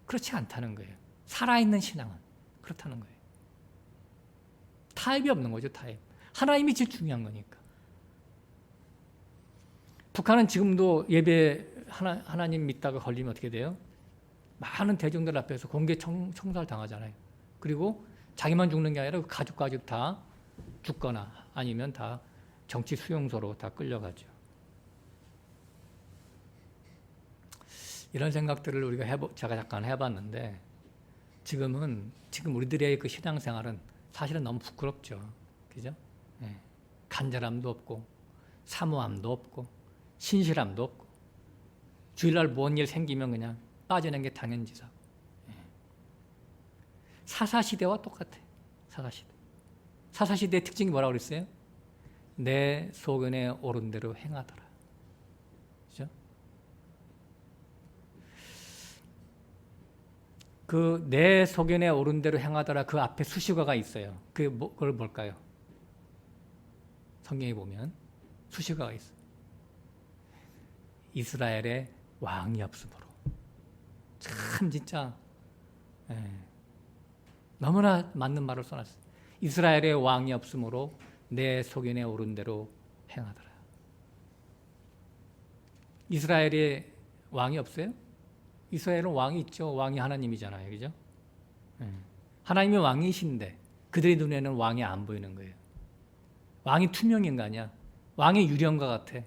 그렇지 않다는 거예요. 살아있는 신앙은 그렇다는 거예요. 타협이 없는 거죠. 타협. 하나님이 제일 중요한 거니까. 북한은 지금도 예배 하나님 믿다가 걸리면 어떻게 돼요? 많은 대중들 앞에서 공개 청살 당하잖아요. 그리고 자기만 죽는 게 아니라 가족까지 다 죽거나 아니면 다 정치 수용소로 다 끌려가죠. 이런 생각들을 우리가 제가 잠깐 해봤는데 지금 우리들의 그 신앙생활은 사실은 너무 부끄럽죠. 그죠? 간절함도 없고 사모함도 없고 신실함도 없고 주일날 뭔 일 생기면 그냥 빠지는 게 당연지사. 사사시대와 똑같아. 사사시대. 사사시대의 특징이 뭐라고 그랬어요? 내 소견에 옳은 대로 행하더라. 그죠? 그 내 소견에 옳은 대로 행하더라 그 앞에 수식어가 있어요. 그걸 뭘까요? 성경에 보면 수식어가 있어요. 이스라엘의 왕이 없으므로. 참 진짜 너무나 맞는 말을 써놨어요. 이스라엘의 왕이 없으므로 내 소견에 옳은 대로 행하더라. 이스라엘에 왕이 없어요? 이스라엘은 왕이 있죠. 왕이 하나님이잖아요. 그죠? 하나님이 왕이신데 그들의 눈에는 왕이 안 보이는 거예요. 왕이 투명인가 아니야? 왕이 유령과 같아.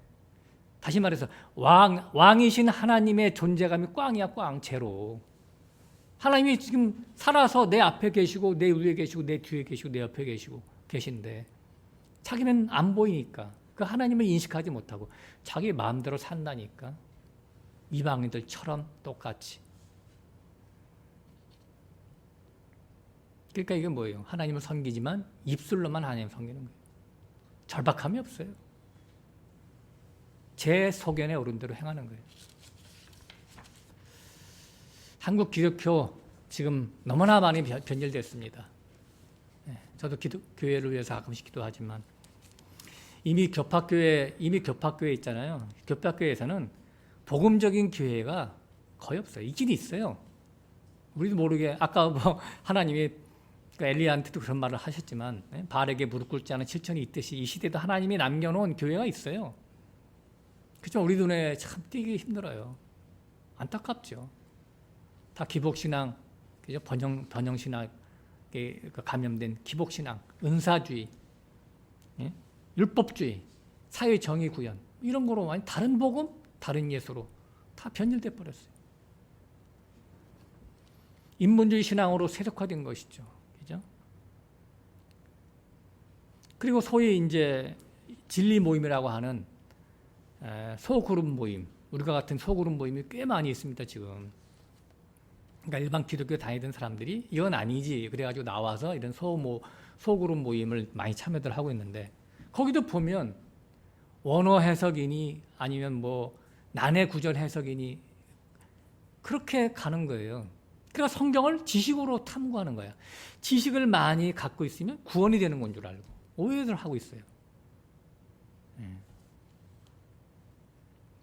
다시 말해서 왕이신 하나님의 존재감이 꽝이야, 꽝, 제로. 하나님이 지금 살아서 내 앞에 계시고 내 위에 계시고 내 뒤에 계시고 내 옆에 계신데 자기는 안 보이니까 그 하나님을 인식하지 못하고 자기 마음대로 산다니까. 이방인들처럼 똑같이. 그러니까 이게 뭐예요? 하나님을 섬기지만 입술로만 하나님을 섬기는 거예요. 절박함이 없어요. 제 소견에 오른 대로 행하는 거예요. 한국 기독교 지금 너무나 많이 변질됐습니다. 저도 교회를 위해서 가끔씩 기도하지만 이미 교파교회 있잖아요. 교파교회에서는 복음적인 교회가 거의 없어요. 있긴 있어요. 우리도 모르게 아까 뭐 하나님이 엘리야한테도 그런 말을 하셨지만 바알에게 무릎 꿇지 않은 실천이 있듯이 이 시대도 하나님이 남겨놓은 교회가 있어요. 그렇지만 우리 눈에 참 띄기 힘들어요. 안타깝죠. 다 기복신앙, 그죠? 번영신앙에 감염된 기복신앙, 은사주의, 예? 율법주의, 사회정의 구현 이런 거로 많이 다른 복음, 다른 예수로 다 변질돼 버렸어요. 인본주의 신앙으로 세속화된 것이죠. 그죠? 그리고 소위 이제 진리 모임이라고 하는 소그룹 모임, 우리가 같은 소그룹 모임이 꽤 많이 있습니다, 지금. 그러니까 일반 기독교 다니던 사람들이 이건 아니지 그래가지고 나와서 이런 소그룹 모임을 많이 참여들 하고 있는데 거기도 보면 원어 해석이니 아니면 뭐 난해 구절 해석이니 그렇게 가는 거예요. 그러니까 성경을 지식으로 탐구하는 거야. 지식을 많이 갖고 있으면 구원이 되는 건 줄 알고 오해를 하고 있어요.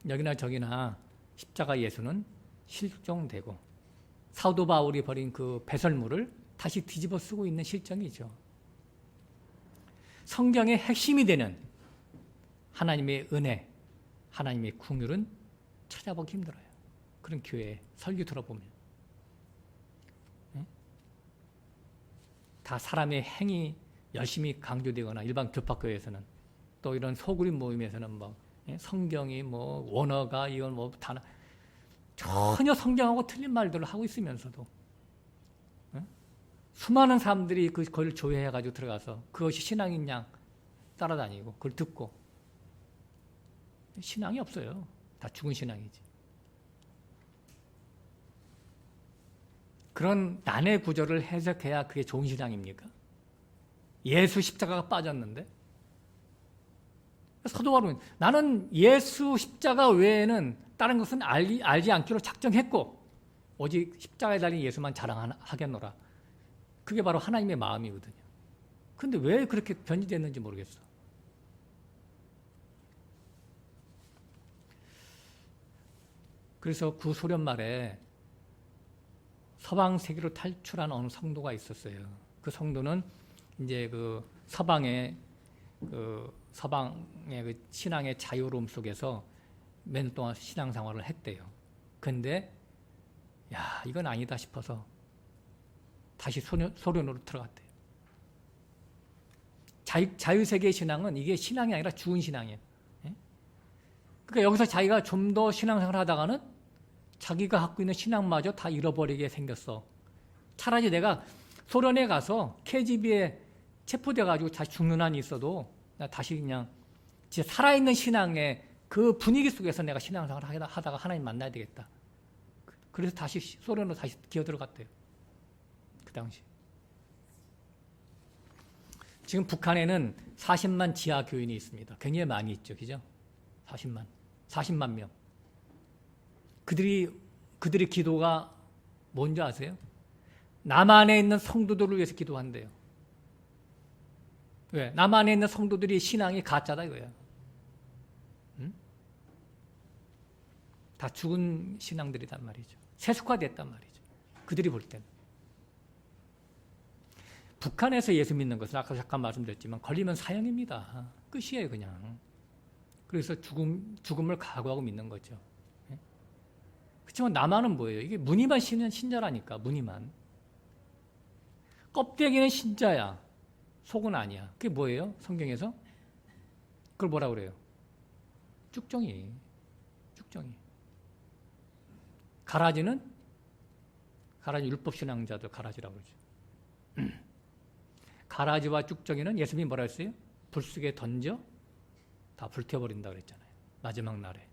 여기나 저기나 십자가 예수는 실종되고 사도 바울이 버린 그 배설물을 다시 뒤집어 쓰고 있는 실정이죠. 성경의 핵심이 되는 하나님의 은혜, 하나님의 긍휼은 찾아보기 힘들어요. 그런 교회 설교 들어보면. 다 사람의 행위 열심히 강조되거나 일반 교파교회에서는 또 이런 소그룹 모임에서는 뭐 성경이 뭐 원어가 이건 뭐 단어 전혀 성경하고 틀린 말들을 하고 있으면서도 수많은 사람들이 그걸 조회해가지고 들어가서 그것이 신앙인 양 따라다니고 그걸 듣고 신앙이 없어요. 다 죽은 신앙이지. 그런 난해 구절을 해석해야 그게 좋은 신앙입니까? 예수 십자가가 빠졌는데 사도 바울은 나는 예수 십자가 외에는 다른 것은 알지 않기로 작정했고 오직 십자가에 달린 예수만 자랑하겠노라. 그게 바로 하나님의 마음이거든요. 그런데 왜 그렇게 변질됐는지 모르겠어. 그래서 구소련 말에 서방 세계로 탈출한 어느 성도가 있었어요. 그 성도는 이제 그 서방의 그 신앙의 자유로움 속에서 몇 년 동안 신앙생활을 했대요. 근데 야 이건 아니다 싶어서 다시 소련으로 들어갔대요. 자유세계 신앙은 이게 신앙이 아니라 죽은 신앙이에요. 그러니까 여기서 자기가 좀 더 신앙생활을 하다가는 자기가 갖고 있는 신앙마저 다 잃어버리게 생겼어. 차라리 내가 소련에 가서 KGB에 체포돼가지고 다시 죽는 한이 있어도 나 다시 그냥 진짜 살아있는 신앙의 그 분위기 속에서 내가 신앙생활을 하다가 하나님 만나야 되겠다. 그래서 다시 소련으로 다시 기어들어갔대요. 그 당시. 지금 북한에는 40만 지하 교인이 있습니다. 굉장히 많이 있죠. 그죠? 40만 명. 그들의 기도가 뭔지 아세요? 남한에 있는 성도들을 위해서 기도한대요. 왜? 남한에 있는 성도들이 신앙이 가짜다 이거야. 응? 다 죽은 신앙들이단 말이죠. 세속화됐단 말이죠. 그들이 볼 때는. 북한에서 예수 믿는 것은 아까 잠깐 말씀드렸지만 걸리면 사형입니다. 끝이에요 그냥. 그래서 죽음을 각오하고 믿는 거죠. 그렇지만 남한은 뭐예요? 이게 무늬만 신자라니까. 무늬만. 껍데기는 신자야. 속은 아니야. 그게 뭐예요? 성경에서? 그걸 뭐라 그래요? 쭉정이. 가라지는 가라지 율법신앙자들 가라지라고 그러죠. 가라지와 쭉정이는 예수님이 뭐라 했어요? 불 속에 던져 다 불태워버린다 그랬잖아요. 마지막 날에.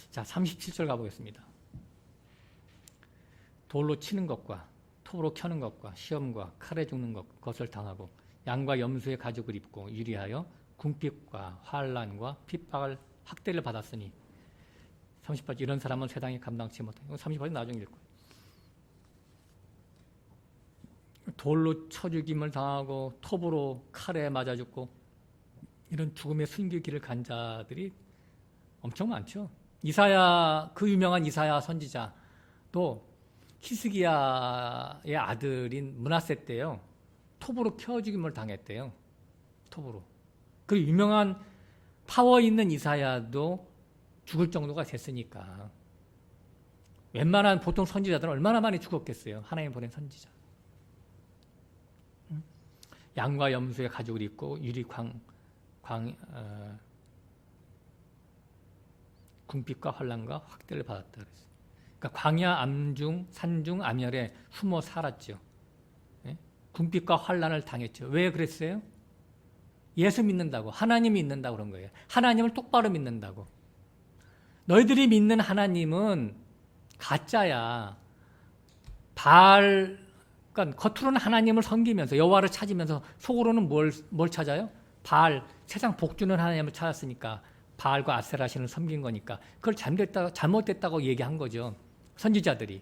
자, 37절 가보겠습니다. 돌로 치는 것과 톱으로 켜는 것과 시험과 칼에 죽는 것을 당하고 양과 염소의 가죽을 입고 유리하여 궁핍과 환난과 핍박을 학대를 받았으니 38절 이런 사람은 세상에 감당치 못하고 38절 나중에 읽을 거예요. 돌로 쳐 죽임을 당하고 톱으로 칼에 맞아 죽고 이런 죽음의 순교길을 간 자들이 엄청 많죠. 이사야, 그 유명한 이사야 선지자도 히스기야의 아들인 므낫세 때요. 톱으로 켜 죽임을 당했대요. 톱으로. 그 유명한 파워 있는 이사야도 죽을 정도가 됐으니까 웬만한 보통 선지자들은 얼마나 많이 죽었겠어요. 하나님 보낸 선지자. 양과 염소의 가죽을 입고 궁핍과 환난과 학대를 받았다 그랬어요. 그러니까 광야, 암중, 산중, 암열에 숨어 살았죠. 예? 궁핍과 환난을 당했죠. 왜 그랬어요? 예수 믿는다고, 하나님이 있는다고 그런 거예요. 하나님을 똑바로 믿는다고. 너희들이 믿는 하나님은 가짜야. 그러니까 겉으로는 하나님을 섬기면서 여호와를 찾으면서 속으로는 뭘 찾아요? 바알, 세상 복주는 하나님을 찾았으니까 바알과 아세라 신을 섬긴 거니까 그걸 잘못됐다고 얘기한 거죠. 선지자들이.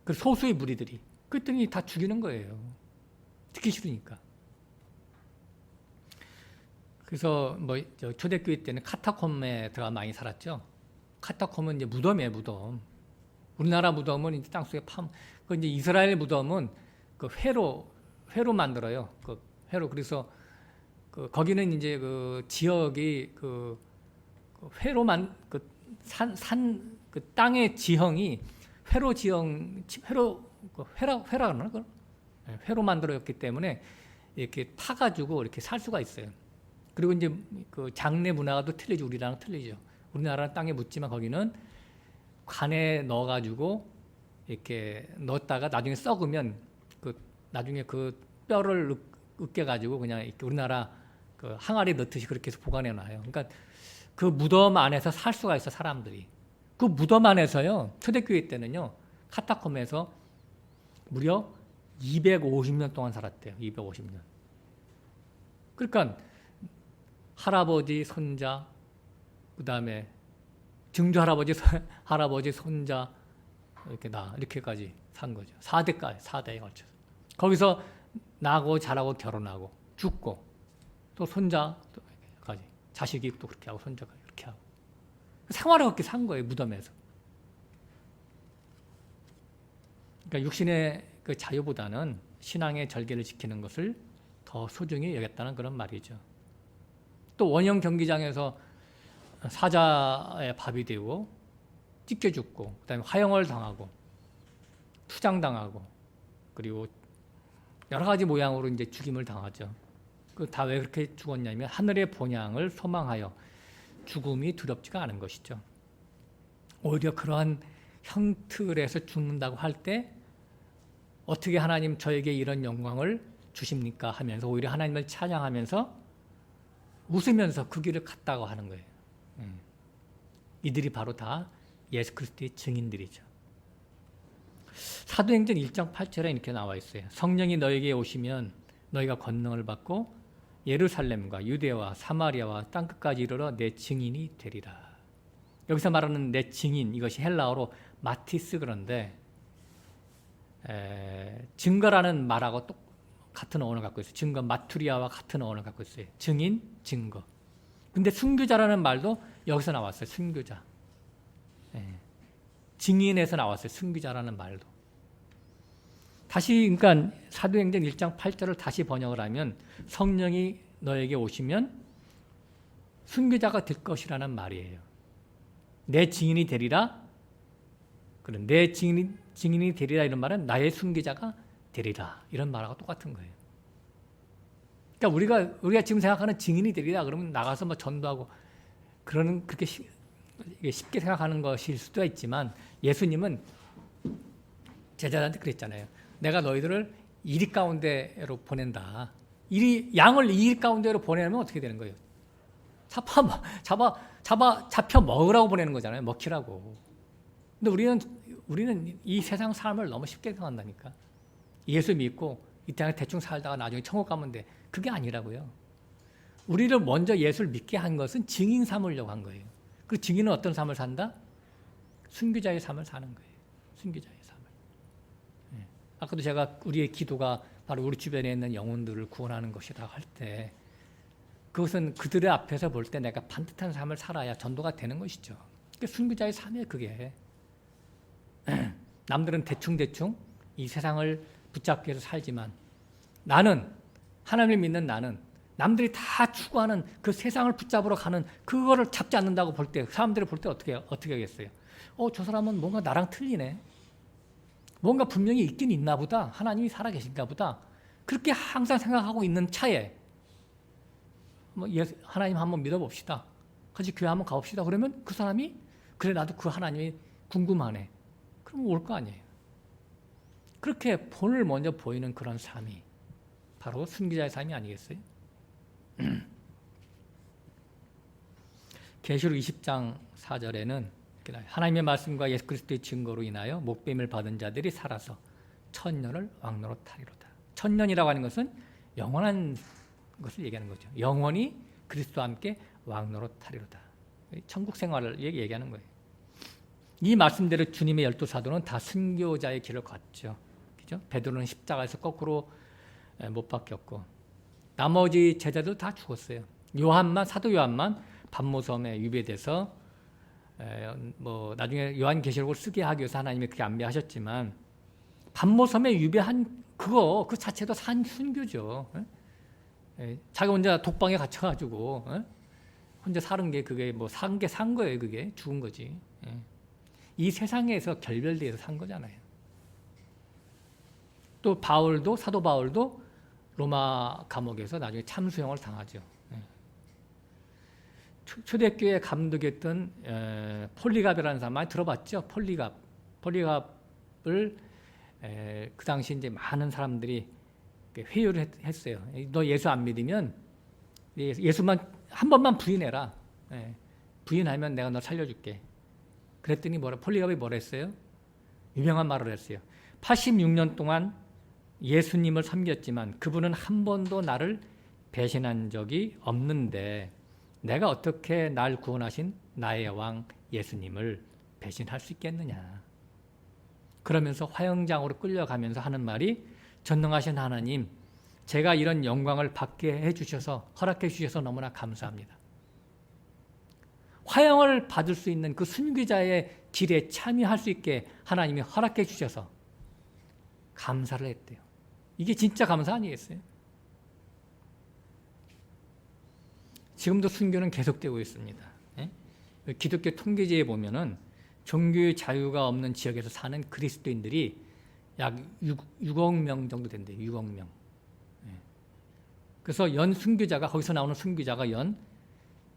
그 소수의 무리들이. 그랬더니 다 죽이는 거예요. 듣기 싫으니까. 그래서 초대교회 때는 카타콤에 들어가 많이 살았죠. 카타콤은 이제 무덤이에요, 무덤. 우리나라 무덤은 이제 땅속에 그 이제 이스라엘 무덤은 그 회로 만들어요. 그 회로. 그래서 거기는 이제 그 지역이 그 회로만 그 땅의 지형이 회라 그러나 그걸? 회로 만들어졌기 때문에 이렇게 타가지고 이렇게 살 수가 있어요. 그리고 이제 그 장례 문화가 또 틀리죠. 우리랑 틀리죠. 우리나라는 땅에 묻지만 거기는 관에 넣어가지고 이렇게 넣었다가 나중에 썩으면 나중에 그 뼈를 으깨가지고 그냥 이렇게 우리나라 그 항아리에 넣듯이 그렇게 해서 보관해놔요. 그러니까 그 무덤 안에서 살 수가 있어, 사람들이. 그 무덤 안에서요, 초대교회 때는요, 카타콤에서 무려 250년 동안 살았대요. 250년. 그러니까 할아버지, 손자, 그 다음에 증조 할아버지, 손자, 이렇게까지 산 거죠. 4대에 걸쳐서. 거기서 나고, 자라고, 결혼하고, 죽고, 또 손자까지. 자식이 또 그렇게 하고, 손자가 그렇게 하고. 생활을 그렇게 산 거예요, 무덤에서. 그러니까 육신의 그 자유보다는 신앙의 절개를 지키는 것을 더 소중히 여겼다는 그런 말이죠. 또 원형 경기장에서 사자의 밥이 되고 찢겨 죽고 그다음에 화형을 당하고 투장당하고 그리고 여러 가지 모양으로 이제 죽임을 당하죠. 그 다 왜 그렇게 죽었냐면 하늘의 본향을 소망하여 죽음이 두렵지가 않은 것이죠. 오히려 그러한 형틀에서 죽는다고 할 때 어떻게 하나님 저에게 이런 영광을 주십니까 하면서 오히려 하나님을 찬양하면서 웃으면서 그 길을 갔다고 하는 거예요. 이들이 바로 다 예수 그리스도의 증인들이죠. 사도행전 1장 8절에 이렇게 나와 있어요. 성령이 너에게 오시면 너희가 권능을 받고 예루살렘과 유대와 사마리아와 땅끝까지 이르러 내 증인이 되리라. 여기서 말하는 내 증인, 이것이 헬라어로 마티스 그런데 증거라는 말하고 또 같은 어원을 갖고 있어요. 증거, 마투리아와 같은 어원을 갖고 있어요. 증인, 증거. 근데 순교자라는 말도 여기서 나왔어요. 순교자. 증인에서 나왔어요. 순교자라는 말도. 다시 그러니까 사도행전 1장 8절을 다시 번역을 하면 성령이 너에게 오시면 순교자가 될 것이라는 말이에요. 내 증인이 되리라. 그런 내 증인이 되리라 이런 말은 나의 순교자가 되리라 이런 말하고 똑같은 거예요. 그러니까 우리가 지금 생각하는 증인이 되리라 그러면 나가서 뭐 전도하고 그렇게 쉽게 생각하는 것일 수도 있지만 예수님은 제자들한테 그랬잖아요. 내가 너희들을 이리 가운데로 보낸다. 양을 이리 가운데로 보내면 어떻게 되는 거예요? 잡혀 먹으라고 보내는 거잖아요. 먹히라고. 근데 우리는 이 세상 삶을 너무 쉽게 생각한다니까. 예수 믿고 이 땅에 대충 살다가 나중에 천국 가면 돼. 그게 아니라고요. 우리를 먼저 예수를 믿게 한 것은 증인 삼으려고 한 거예요. 그 증인은 어떤 삶을 산다? 순교자의 삶을 사는 거예요. 순교자의 삶을. 예. 아까도 제가 우리의 기도가 바로 우리 주변에 있는 영혼들을 구원하는 것이라고 할 때 그것은 그들의 앞에서 볼 때 내가 반듯한 삶을 살아야 전도가 되는 것이죠. 그게 순교자의 삶이에요. 그게. 남들은 대충 이 세상을 붙잡기 위해서 살지만 나는 하나님을 믿는 나는 남들이 다 추구하는 그 세상을 붙잡으러 가는 그거를 잡지 않는다고 볼 때 사람들이 볼 때 어떻게 하겠어요? 저 사람은 뭔가 나랑 틀리네. 뭔가 분명히 있긴 있나 보다. 하나님이 살아계신가 보다. 그렇게 항상 생각하고 있는 차에 하나님 한번 믿어봅시다. 같이 교회 한번 가봅시다. 그러면 그 사람이 그래 나도 그 하나님이 궁금하네. 그럼 올 거 아니에요. 그렇게 본을 먼저 보이는 그런 삶이 바로 순교자의 삶이 아니겠어요? 계시록 20장 4절에는 하나님의 말씀과 예수 그리스도의 증거로 인하여 목배임을 받은 자들이 살아서 천년을 왕노로 타리로다. 천년이라고 하는 것은 영원한 것을 얘기하는 거죠. 영원히 그리스도와 함께 왕노로 타리로다. 천국 생활을 얘기하는 거예요. 이 말씀대로 주님의 12사도는 다 순교자의 길을 걷죠. 그죠? 베드로는 십자가에서 거꾸로 못 박혔고 나머지 제자들 다 죽었어요. 사도 요한만 반모섬에 유배돼서 나중에 요한계시록을 쓰게 하기 위해서 하나님이 그렇게 안배하셨지만 반모섬에 유배한 그 자체도 산 순교죠. 자기 혼자 독방에 갇혀가지고 혼자 사는 게 그게 산 거예요. 그게 죽은 거지. 이 세상에서 결별돼서 산 거잖아요. 또 사도 바울도 로마 감옥에서 나중에 참수형을 당하죠. 초대교회 감독이었던 폴리갑이라는 사람 많이 들어봤죠? 폴리갑을 그 당시 이제 많은 사람들이 회유를 했어요. 너 예수 안 믿으면 예수만 한 번만 부인해라. 부인하면 내가 너 살려줄게. 그랬더니 폴리갑이 뭐라 했어요? 유명한 말을 했어요. 86년 동안 예수님을 섬겼지만 그분은 한 번도 나를 배신한 적이 없는데 내가 어떻게 날 구원하신 나의 왕 예수님을 배신할 수 있겠느냐. 그러면서 화영장으로 끌려가면서 하는 말이 전능하신 하나님, 제가 이런 영광을 받게 해주셔서 허락해 주셔서 너무나 감사합니다. 화영을 받을 수 있는 그 순교자의 길에 참여할 수 있게 하나님이 허락해 주셔서 감사를 했대요. 이게 진짜 감사 아니겠어요? 지금도 순교는 계속되고 있습니다. 기독교 통계지에 보면은 종교의 자유가 없는 지역에서 사는 그리스도인들이 약 6억 명 정도 된대요. 6억 명. 그래서 거기서 나오는 순교자가 연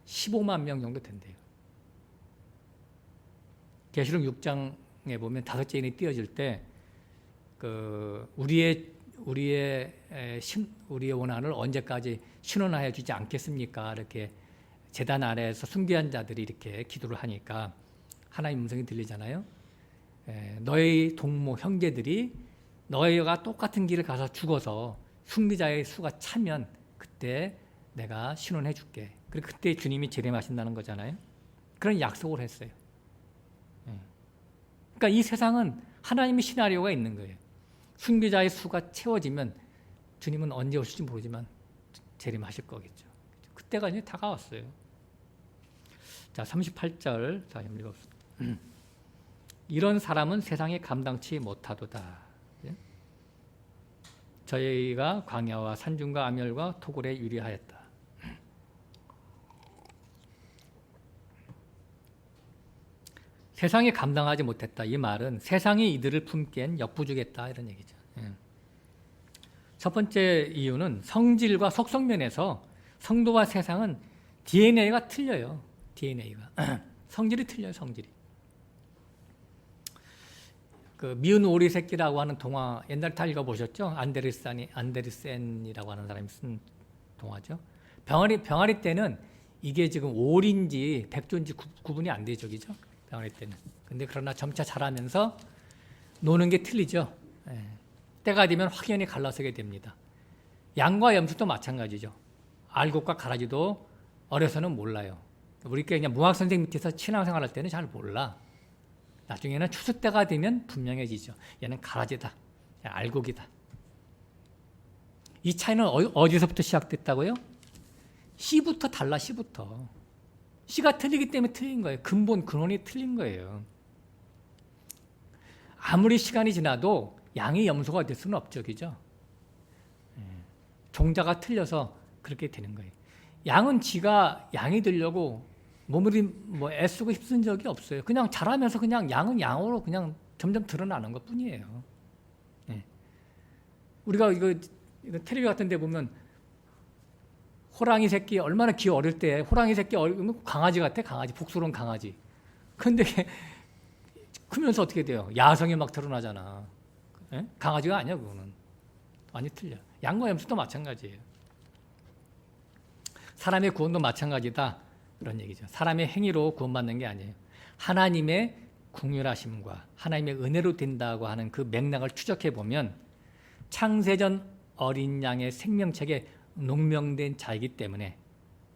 15만 명 정도 된대요. 계시록 6장에 보면 5째인이 띄어질 때 우리의 원한을 언제까지 신원하여 주지 않겠습니까? 이렇게 제단 아래에서 순교한 자들이 이렇게 기도를 하니까 하나님 음성이 들리잖아요. 너희 동무 형제들이 너희가 똑같은 길을 가서 죽어서 순교자의 수가 차면 그때 내가 신원해 줄게. 그리고 그때 주님이 재림하신다는 거잖아요. 그런 약속을 했어요. 그러니까 이 세상은 하나님의 시나리오가 있는 거예요. 순교자의 수가 채워지면 주님은 언제 오실지 모르지만 재림하실 거겠죠. 그때가 이제 다가왔어요. 자, 38절 다시 한번 읽어봅시다. 이런 사람은 세상에 감당치 못하도다. 저희가 광야와 산중과 암열과 토굴에 유리하였다. 세상에 감당하지 못했다. 이 말은 세상이 이들을 품기엔 역부족했다 이런 얘기죠. 첫 번째 이유는 성질과 속성면에서 성도와 세상은 DNA가 틀려요. DNA가 성질이 틀려요. 성질이. 그 미운 오리 새끼라고 하는 동화 옛날 다 읽어보셨죠? 안데르센이라고 하는 사람이 쓴 동화죠. 병아리 때는 이게 지금 오리인지 백조인지 구분이 안 되죠, 그죠? 병아리 때는. 근데 그러나 점차 자라면서 노는 게 틀리죠. 예. 때가 되면 확연히 갈라서게 됩니다. 양과 염소도 마찬가지죠. 알곡과 가라지도 어려서는 몰라요. 우리가 그냥 무학선생 밑에서 신앙생활 할 때는 잘 몰라. 나중에는 추수 때가 되면 분명해지죠. 얘는 가라지다. 알곡이다. 이 차이는 어디서부터 시작됐다고요? 씨부터 달라, 씨부터. 씨가 틀리기 때문에 틀린 거예요. 근원이 틀린 거예요. 아무리 시간이 지나도 양이 염소가 될 수는 없죠. 그죠? 종자가 틀려서 그렇게 되는 거예요. 양은 지가 양이 되려고 몸을 애쓰고 힘쓴 적이 없어요. 그냥 자라면서 그냥 양은 양으로 그냥 점점 드러나는 것 뿐이에요. 네. 우리가 이거 텔레비 같은 데 보면 호랑이 새끼 얼마나 귀여 어릴 때 호랑이 새끼 강아지 같아. 강아지. 복스러운 강아지. 근데 크면서 어떻게 돼요? 야성이 막 드러나잖아. 네? 강아지가 아니야 그거는. 많이 틀려. 양과 염소도 마찬가지예요. 사람의 구원도 마찬가지다. 그런 얘기죠. 사람의 행위로 구원받는 게 아니에요. 하나님의 긍휼하심과 하나님의 은혜로 된다고 하는 그 맥락을 추적해 보면 창세전 어린 양의 생명책에 농명된 자이기 때문에,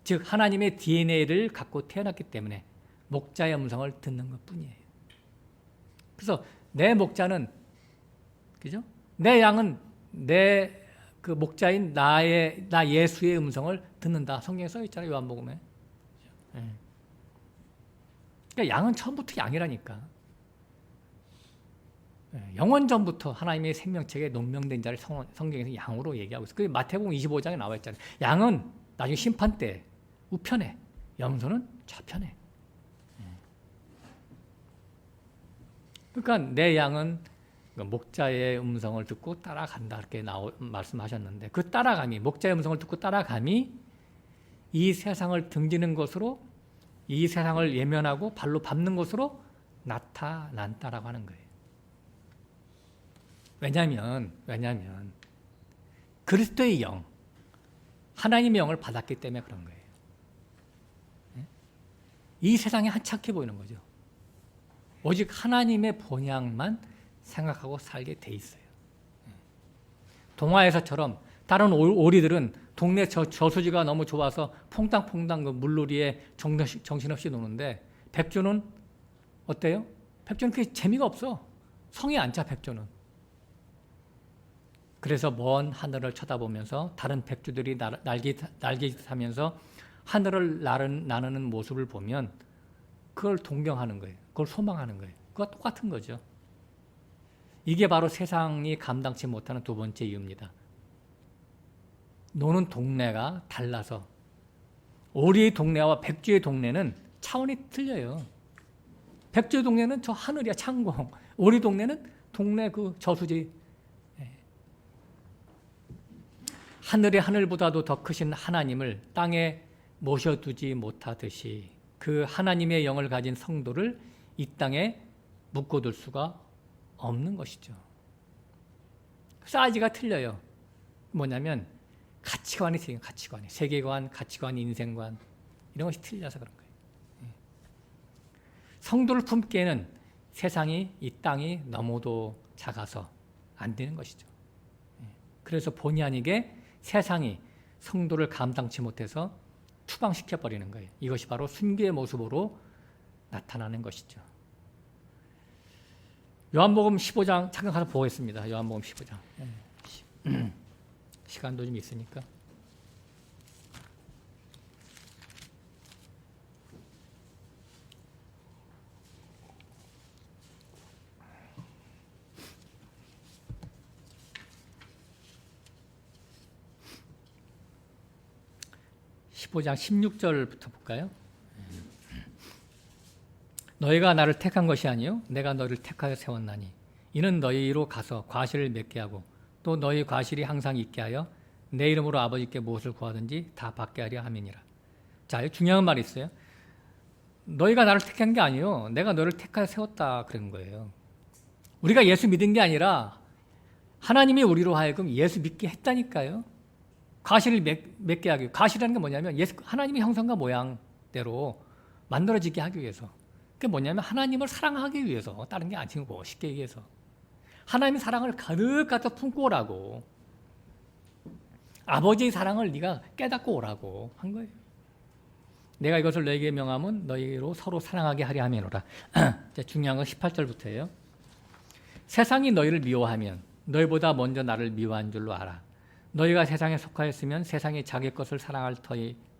즉 하나님의 DNA를 갖고 태어났기 때문에 목자의 음성을 듣는 것뿐이에요. 그래서 내 목자는, 그죠? 내 양은 내 그 목자인 나 예수의 음성을 듣는다. 성경에 써 있잖아요. 요한복음에. 그러니까 양은 처음부터 양이라니까. 영원 전부터 하나님의 생명책에 농명된 자를 성경에서 양으로 얘기하고 있어요. 그게 마태복음 25장에 나와 있잖아요. 양은 나중에 심판 때 우편에, 염소는 좌편에. 그러니까 내 양은 목자의 음성을 듣고 따라간다 이렇게 말씀하셨는데, 그 따라감이, 목자의 음성을 듣고 따라감이 이 세상을 등지는 것으로, 이 세상을 예면하고 발로 밟는 것으로 나타난다라고 하는 거예요. 왜냐하면 그리스도의 영, 하나님의 영을 받았기 때문에 그런 거예요. 이 세상이 한참해 보이는 거죠. 오직 하나님의 본향만 생각하고 살게 돼 있어요. 동화에서처럼 다른 오리들은 동네 저수지가 너무 좋아서 퐁당퐁당 그 물놀이에 정신없이 노는데, 백조는 어때요? 백조는 그게 재미가 없어. 성에 안 차, 백조는. 그래서 먼 하늘을 쳐다보면서 다른 백조들이 날개짓하면서 하늘을 나르는 모습을 보면 그걸 동경하는 거예요. 그걸 소망하는 거예요. 그거 똑같은 거죠. 이게 바로 세상이 감당치 못하는 두 번째 이유입니다. 노는 동네가 달라서. 오리의 동네와 백조의 동네는 차원이 틀려요. 백조의 동네는 저 하늘이야, 창공. 오리 동네는 동네 그 저수지. 하늘의 하늘보다도 더 크신 하나님을 땅에 모셔두지 못하듯이 그 하나님의 영을 가진 성도를 이 땅에 묶어둘 수가 없는 것이죠. 사이즈가 틀려요. 뭐냐면 가치관이 틀려요. 가치관이. 세계관, 가치관, 인생관 이런 것이 틀려서 그런 거예요. 성도를 품기에는 세상이, 이 땅이 너무도 작아서 안 되는 것이죠. 그래서 본의 아니게 세상이 성도를 감당치 못해서 추방시켜버리는 거예요. 이것이 바로 순교의 모습으로 나타나는 것이죠. 요한복음 15장 잠깐 가서 보겠습니다. 요한복음 15장. 시간도 좀 있으니까. (15장) 16절부터 볼까요? 너희가 나를 택한 것이 아니요 내가 너희를 택하여 세웠나니 이는 너희로 가서 과실을 맺게 하고 또 너희 과실이 항상 있게 하여 내 이름으로 아버지께 무엇을 구하든지 다 받게 하려 함이니라. 자, 중요한 말이 있어요. 너희가 나를 택한 게 아니요 내가 너를 택하여 세웠다 그런 거예요. 우리가 예수 믿은 게 아니라 하나님이 우리로 하여금 예수 믿게 했다니까요. 과실을 맺게 하기. 과실이라는 게 뭐냐면 하나님의 형상과 모양대로 만들어지게 하기 위해서. 그게 뭐냐면 하나님을 사랑하기 위해서. 다른 게 아니고 쉽게 얘기해서. 하나님의 사랑을 가득 갖다 품고 오라고. 아버지의 사랑을 네가 깨닫고 오라고 한 거예요. 내가 이것을 너에게 명함은 너희로 서로 사랑하게 하려 함이노라. 중요한 건 18절부터예요. 세상이 너희를 미워하면 너희보다 먼저 나를 미워한 줄로 알아. 너희가 세상에 속하였으면 세상이 자기 것을 사랑할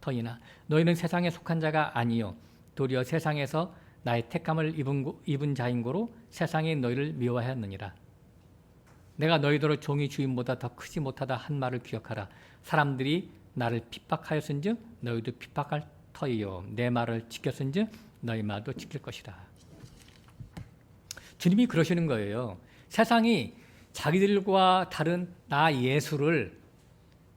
터이나 너희는 세상에 속한 자가 아니요 도리어 세상에서 나의 택함을 입은 자인고로 세상이 너희를 미워하였느니라. 내가 너희들의 종이 주인보다 더 크지 못하다 한 말을 기억하라. 사람들이 나를 핍박하였은즉 너희도 핍박할 터이요 내 말을 지켰은즉 너희 말도 지킬 것이라. 주님이 그러시는 거예요. 세상이 자기들과 다른 나 예수를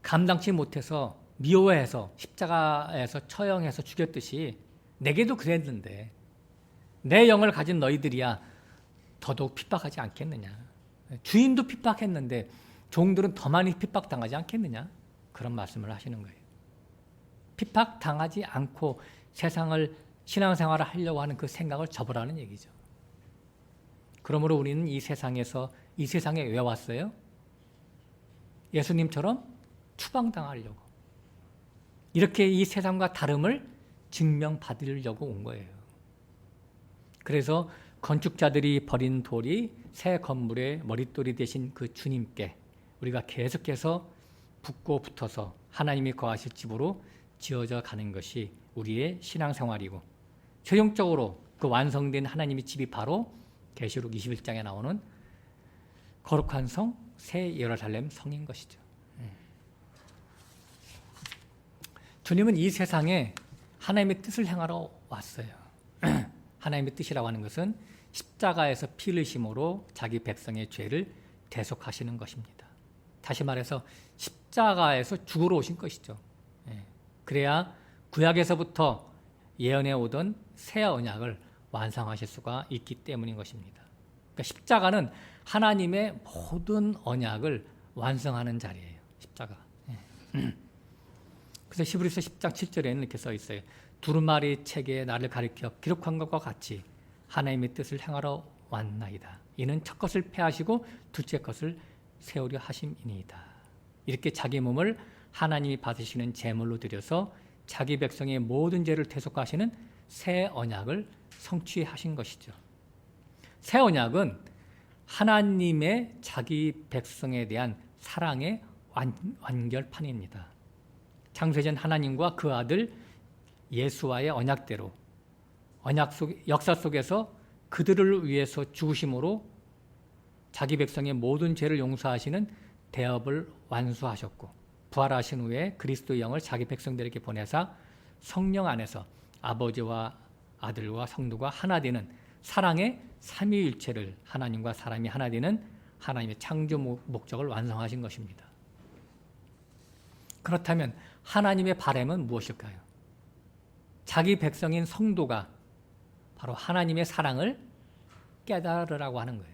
감당치 못해서 미워해서 십자가에서 처형해서 죽였듯이 내게도 그랬는데 내 영을 가진 너희들이야 더더욱 핍박하지 않겠느냐. 주인도 핍박했는데 종들은 더 많이 핍박당하지 않겠느냐. 그런 말씀을 하시는 거예요. 핍박당하지 않고 세상을 신앙생활을 하려고 하는 그 생각을 접으라는 얘기죠. 그러므로 우리는 이 세상에 왜 왔어요? 예수님처럼 추방당하려고. 이렇게 이 세상과 다름을 증명받으려고 온 거예요. 그래서 건축자들이 버린 돌이 새 건물의 머릿돌이 되신 그 주님께 우리가 계속해서 붙고 붙어서 하나님이 거하실 집으로 지어져 가는 것이 우리의 신앙생활이고 최종적으로 그 완성된 하나님의 집이 바로 계시록 21장에 나오는 거룩한 성, 새 예루살렘 성인 것이죠. 주님은 이 세상에 하나님의 뜻을 행하러 왔어요. 하나님의 뜻이라고 하는 것은 십자가에서 피 흘리심으로 자기 백성의 죄를 대속하시는 것입니다. 다시 말해서 십자가에서 죽으러 오신 것이죠. 그래야 구약에서부터 예언해 오던 새 언약을 완성하실 수가 있기 때문인 것입니다. 그러니까 십자가는 하나님의 모든 언약을 완성하는 자리예요. 십자가. 그래서 히브리서 10장 7절에는 이렇게 써 있어요. 두루마리 책에 나를 가리켜 기록한 것과 같이 하나님의 뜻을 행하러 왔나이다. 이는 첫 것을 패하시고 둘째 것을 세우려 하심이니이다. 이렇게 자기 몸을 하나님이 받으시는 제물로 드려서 자기 백성의 모든 죄를 대속하시는 새 언약을 성취하신 것이죠. 새 언약은 하나님의 자기 백성에 대한 사랑의 완결판입니다. 창세전 하나님과 그 아들 예수와의 언약대로 역사 속에서 그들을 위해서 죽으심으로 자기 백성의 모든 죄를 용서하시는 대업을 완수하셨고 부활하신 후에 그리스도의 영을 자기 백성들에게 보내사 성령 안에서 아버지와 아들과 성도가 하나 되는 사랑의 삼위일체를 하나님과 사람이 하나 되는 하나님의 창조 목적을 완성하신 것입니다. 그렇다면 하나님의 바람은 무엇일까요? 자기 백성인 성도가 바로 하나님의 사랑을 깨달으라고 하는 거예요.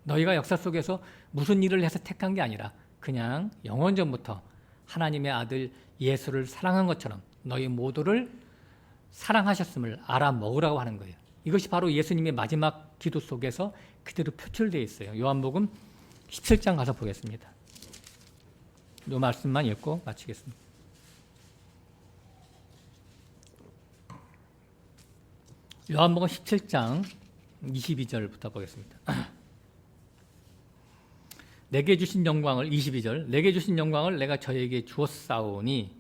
너희가 역사 속에서 무슨 일을 해서 택한 게 아니라 그냥 영원전부터 하나님의 아들 예수를 사랑한 것처럼 너희 모두를 사랑하셨음을 알아먹으라고 하는 거예요. 이것이 바로 예수님의 마지막 기도 속에서 그대로 표출되어 있어요. 요한복음 17장 가서 보겠습니다. 이 말씀만 읽고 마치겠습니다. 요한복음 17장 22절부터 보겠습니다. 내게 주신 영광을 22절 내게 주신 영광을 내가 저에게 주었사오니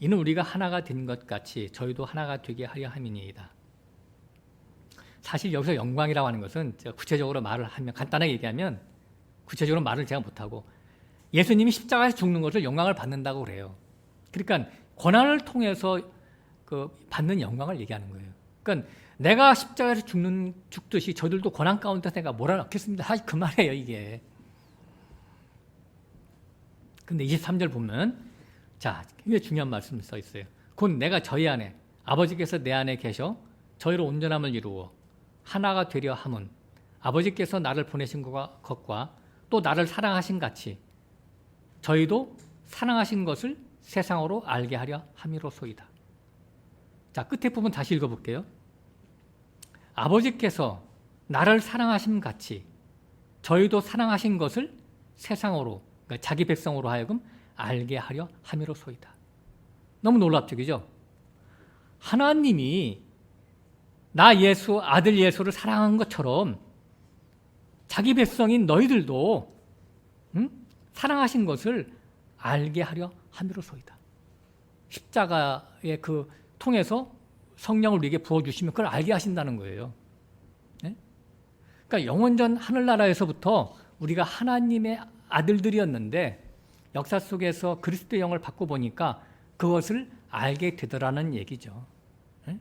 이는 우리가 하나가 된 것 같이 저희도 하나가 되게 하려 함이니이다. 사실 여기서 영광이라고 하는 것은 제가 구체적으로 말을 하면 간단하게 얘기하면 구체적으로 말을 제가 못하고 예수님이 십자가에서 죽는 것을 영광을 받는다고 그래요. 그러니까 고난을 통해서 받는 영광을 얘기하는 거예요. 그러니까 내가 십자가에서 죽듯이 저들도 고난 가운데 내가 몰아넣겠습니다. 사실 그 말이에요, 이게. 근데 23절 보면 자, 굉장히 중요한 말씀이 써 있어요. 곧 내가 저희 안에 아버지께서 내 안에 계셔 저희로 온전함을 이루어 하나가 되려 함은 아버지께서 나를 보내신 것과 또 나를 사랑하신 같이 저희도 사랑하신 것을 세상으로 알게 하려 함이로소이다. 자, 끝에 부분 다시 읽어볼게요. 아버지께서 나를 사랑하심 같이 저희도 사랑하신 것을 세상으로, 그러니까 자기 백성으로 하여금 알게 하려 함이로소이다. 너무 놀랍죠, 그죠? 하나님이 나 예수, 아들 예수를 사랑한 것처럼 자기 백성인 너희들도 사랑하신 것을 알게 하려 함이로소이다. 십자가의 그 통해서 성령을 우리에게 부어주시면 그걸 알게 하신다는 거예요. 네? 그러니까 영원전 하늘나라에서부터 우리가 하나님의 아들들이었는데 역사 속에서 그리스도의 영을 받고 보니까 그것을 알게 되더라는 얘기죠. 네?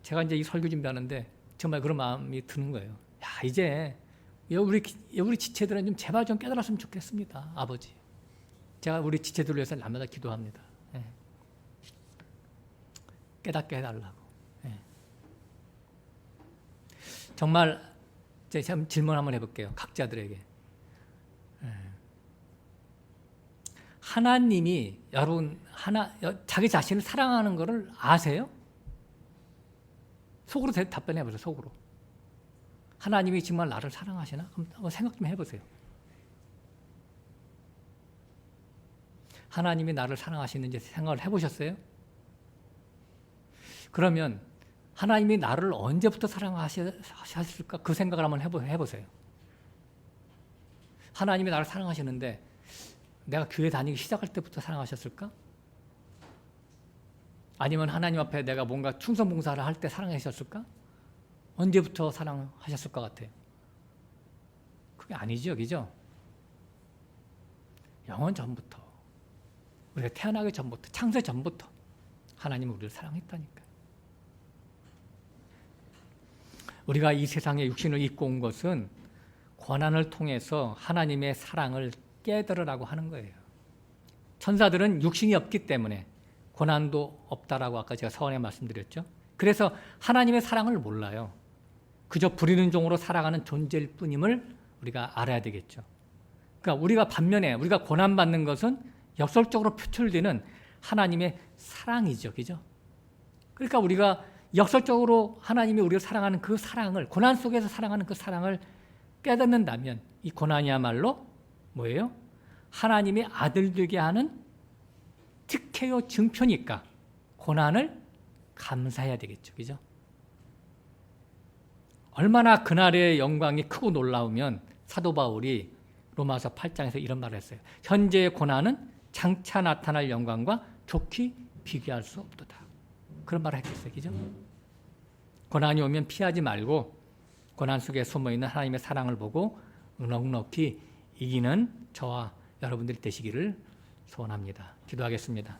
제가 이제 이 설교 준비하는데 정말 그런 마음이 드는 거예요. 야, 이제 우리 지체들은 좀 제발 좀 깨달았으면 좋겠습니다. 아버지. 제가 우리 지체들을 위해서 날마다 기도합니다. 예. 깨닫게 해달라고. 예. 정말 제가 질문 한번 해볼게요. 각자들에게. 예. 하나님이 여러분 자기 자신을 사랑하는 것을 아세요? 속으로 답변해보세요. 속으로. 하나님이 정말 나를 사랑하시나? 한번 생각 좀 해보세요. 하나님이 나를 사랑하시는지 생각을 해보셨어요? 그러면 하나님이 나를 언제부터 사랑하셨을까? 그 생각을 한번 해보세요. 하나님이 나를 사랑하시는데 내가 교회 다니기 시작할 때부터 사랑하셨을까? 아니면 하나님 앞에 내가 뭔가 충성봉사를 할 때 사랑하셨을까? 언제부터 사랑하셨을 것 같아요? 그게 아니죠, 그죠? 영원 전부터, 우리가 태어나기 전부터, 창세 전부터 하나님은 우리를 사랑했다니까요. 우리가 이 세상에 육신을 입고 온 것은 고난을 통해서 하나님의 사랑을 깨달으라고 하는 거예요. 천사들은 육신이 없기 때문에 고난도 없다라고 아까 제가 서원에 말씀드렸죠. 그래서 하나님의 사랑을 몰라요. 그저 부리는 종으로 살아가는 존재일 뿐임을 우리가 알아야 되겠죠. 그러니까 우리가 반면에 우리가 고난받는 것은 역설적으로 표출되는 하나님의 사랑이죠. 그죠? 그러니까 우리가 역설적으로 하나님이 우리를 사랑하는 그 사랑을, 고난 속에서 사랑하는 그 사랑을 깨닫는다면 이 고난이야말로 뭐예요? 하나님의 아들 되게 하는 특혜요 증표니까 고난을 감사해야 되겠죠. 그죠? 얼마나 그날의 영광이 크고 놀라우면 사도 바울이 로마서 8장에서 이런 말을 했어요. 현재의 고난은 장차 나타날 영광과 좋게 비교할 수 없도다. 그런 말을 했겠어요. 그죠? 고난이 오면 피하지 말고 고난 속에 숨어있는 하나님의 사랑을 보고 넉넉히 이기는 저와 여러분들이 되시기를 소원합니다. 기도하겠습니다.